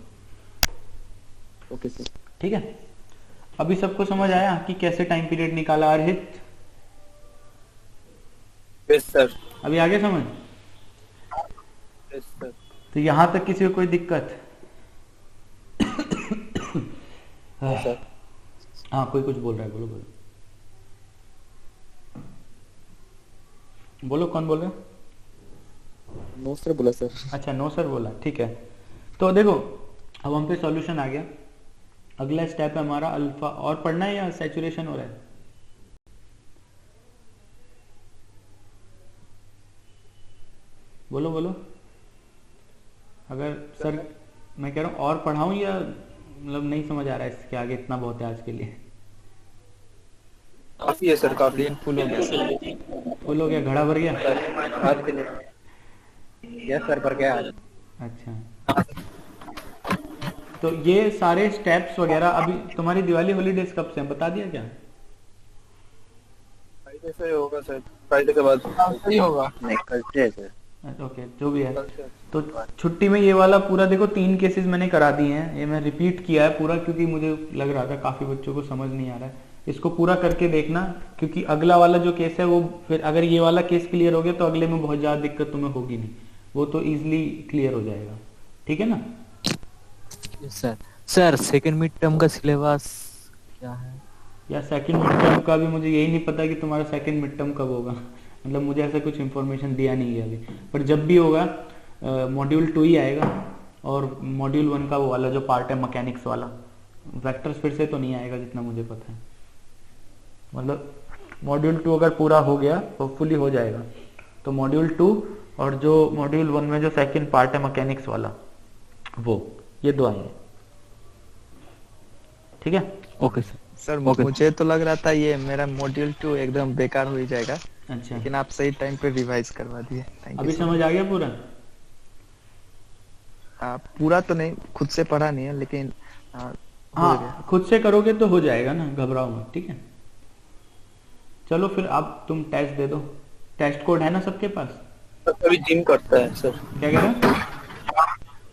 Okay sir. ठीक है, अभी सबको समझ आया कि कैसे टाइम पीरियड निकाला? अर्हित यस सर, अभी आगे समझ? Yes sir. तो यहां तक किसी को कोई दिक्कत? सर हाँ, कोई कुछ बोल रहा है, बोलो बोलो बोलो, कौन बोल रहा है? नो सर बोला सर। अच्छा, नो सर बोला, ठीक है। तो देखो अब हम पे सॉल्यूशन आ गया, अगला स्टेप है हमारा अल्फा। और पढ़ना है या सैचुरेशन हो रहा है? बोलो बोलो, अगर सर मैं कह रहा हूँ और पढ़ाऊं या मतलब नहीं समझ आ रहा है इसके आगे, इतना बहुत है आज के लिए? काफी है सर, काफी। फुल हो गया सर। फुल हो गया, घड़ा भर गया? आज के लिए यस सर, भर गया आज। अच्छा, तो ये सारे स्टेप्स वगैरह, अभी तुम्हारी दिवाली हॉलीडेज कब से हैं बता दिया क्या? फ्राइडे से होगा सर, फ्राइडे के बाद सही होगा। नहीं, कल से है सर। ओके, जो भी है। कल से। तो छुट्टी में ये वाला पूरा देखो 3 केसेस मैंने करा दिए हैं, ये मैं रिपीट किया है पूरा क्योंकि मुझे लग रहा था काफी बच्चों को समझ नहीं आ रहा है। इसको पूरा करके देखना, क्योंकि अगला वाला जो केस है वो फिर अगर ये वाला केस क्लियर हो गया तो अगले में बहुत ज्यादा दिक्कत तुम्हें होगी नहीं, वो तो इजिली क्लियर हो जाएगा। ठीक है ना? Yes sir. Sir second mid term का सिलेबस क्या है? या सेकंड मिड टर्म का भी मुझे यही नहीं पता कि तुम्हारा सेकंड मिड टर्म कब होगा, मतलब मुझे ऐसा कुछ इन्फॉर्मेशन दिया नहीं है अभी, पर जब भी होगा मॉड्यूल 2 ही आएगा, और मॉड्यूल 1 का वो वाला जो पार्ट है मैकेनिक्स वाला, वेक्टर्स फिर से तो नहीं आएगा जितना मुझे पता है। मतलब मॉड्यूल 2 अगर पूरा हो गया, होपफुली हो जाएगा, तो मॉड्यूल 2 और जो मॉड्यूल 1 में जो सेकंड पार्ट है मैकेनिक्स वाला, वो ये 2 आएंगे। ठीक है? Okay sir. सर मुझे तो लग रहा था ये मेरा मॉड्यूल 2 एकदम बेकार हो ही जाएगा, अच्छा, लेकिन आप सही टाइम पे रिवाइज करवा दिए। थैंक अभी यू। समझ आ गया पूरा? पूरा तो नहीं, खुद से पढ़ा नहीं है, लेकिन हो गया। हाँ, खुद से करोगे तो हो जाएगा ना, घबराओ मत। ठीक है, चलो फिर अब तुम टेस्ट दे दो। टेस्ट कोड है ना सबके पास? अभी जिम करता है सर। क्या कह रहे हो?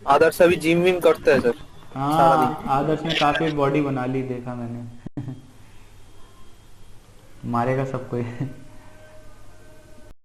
आदर्श अभी जिम विम करता है सर। हाँ, आदर्श ने काफी बॉडी बना ली, देखा मैंने। मारेगा सबको ये।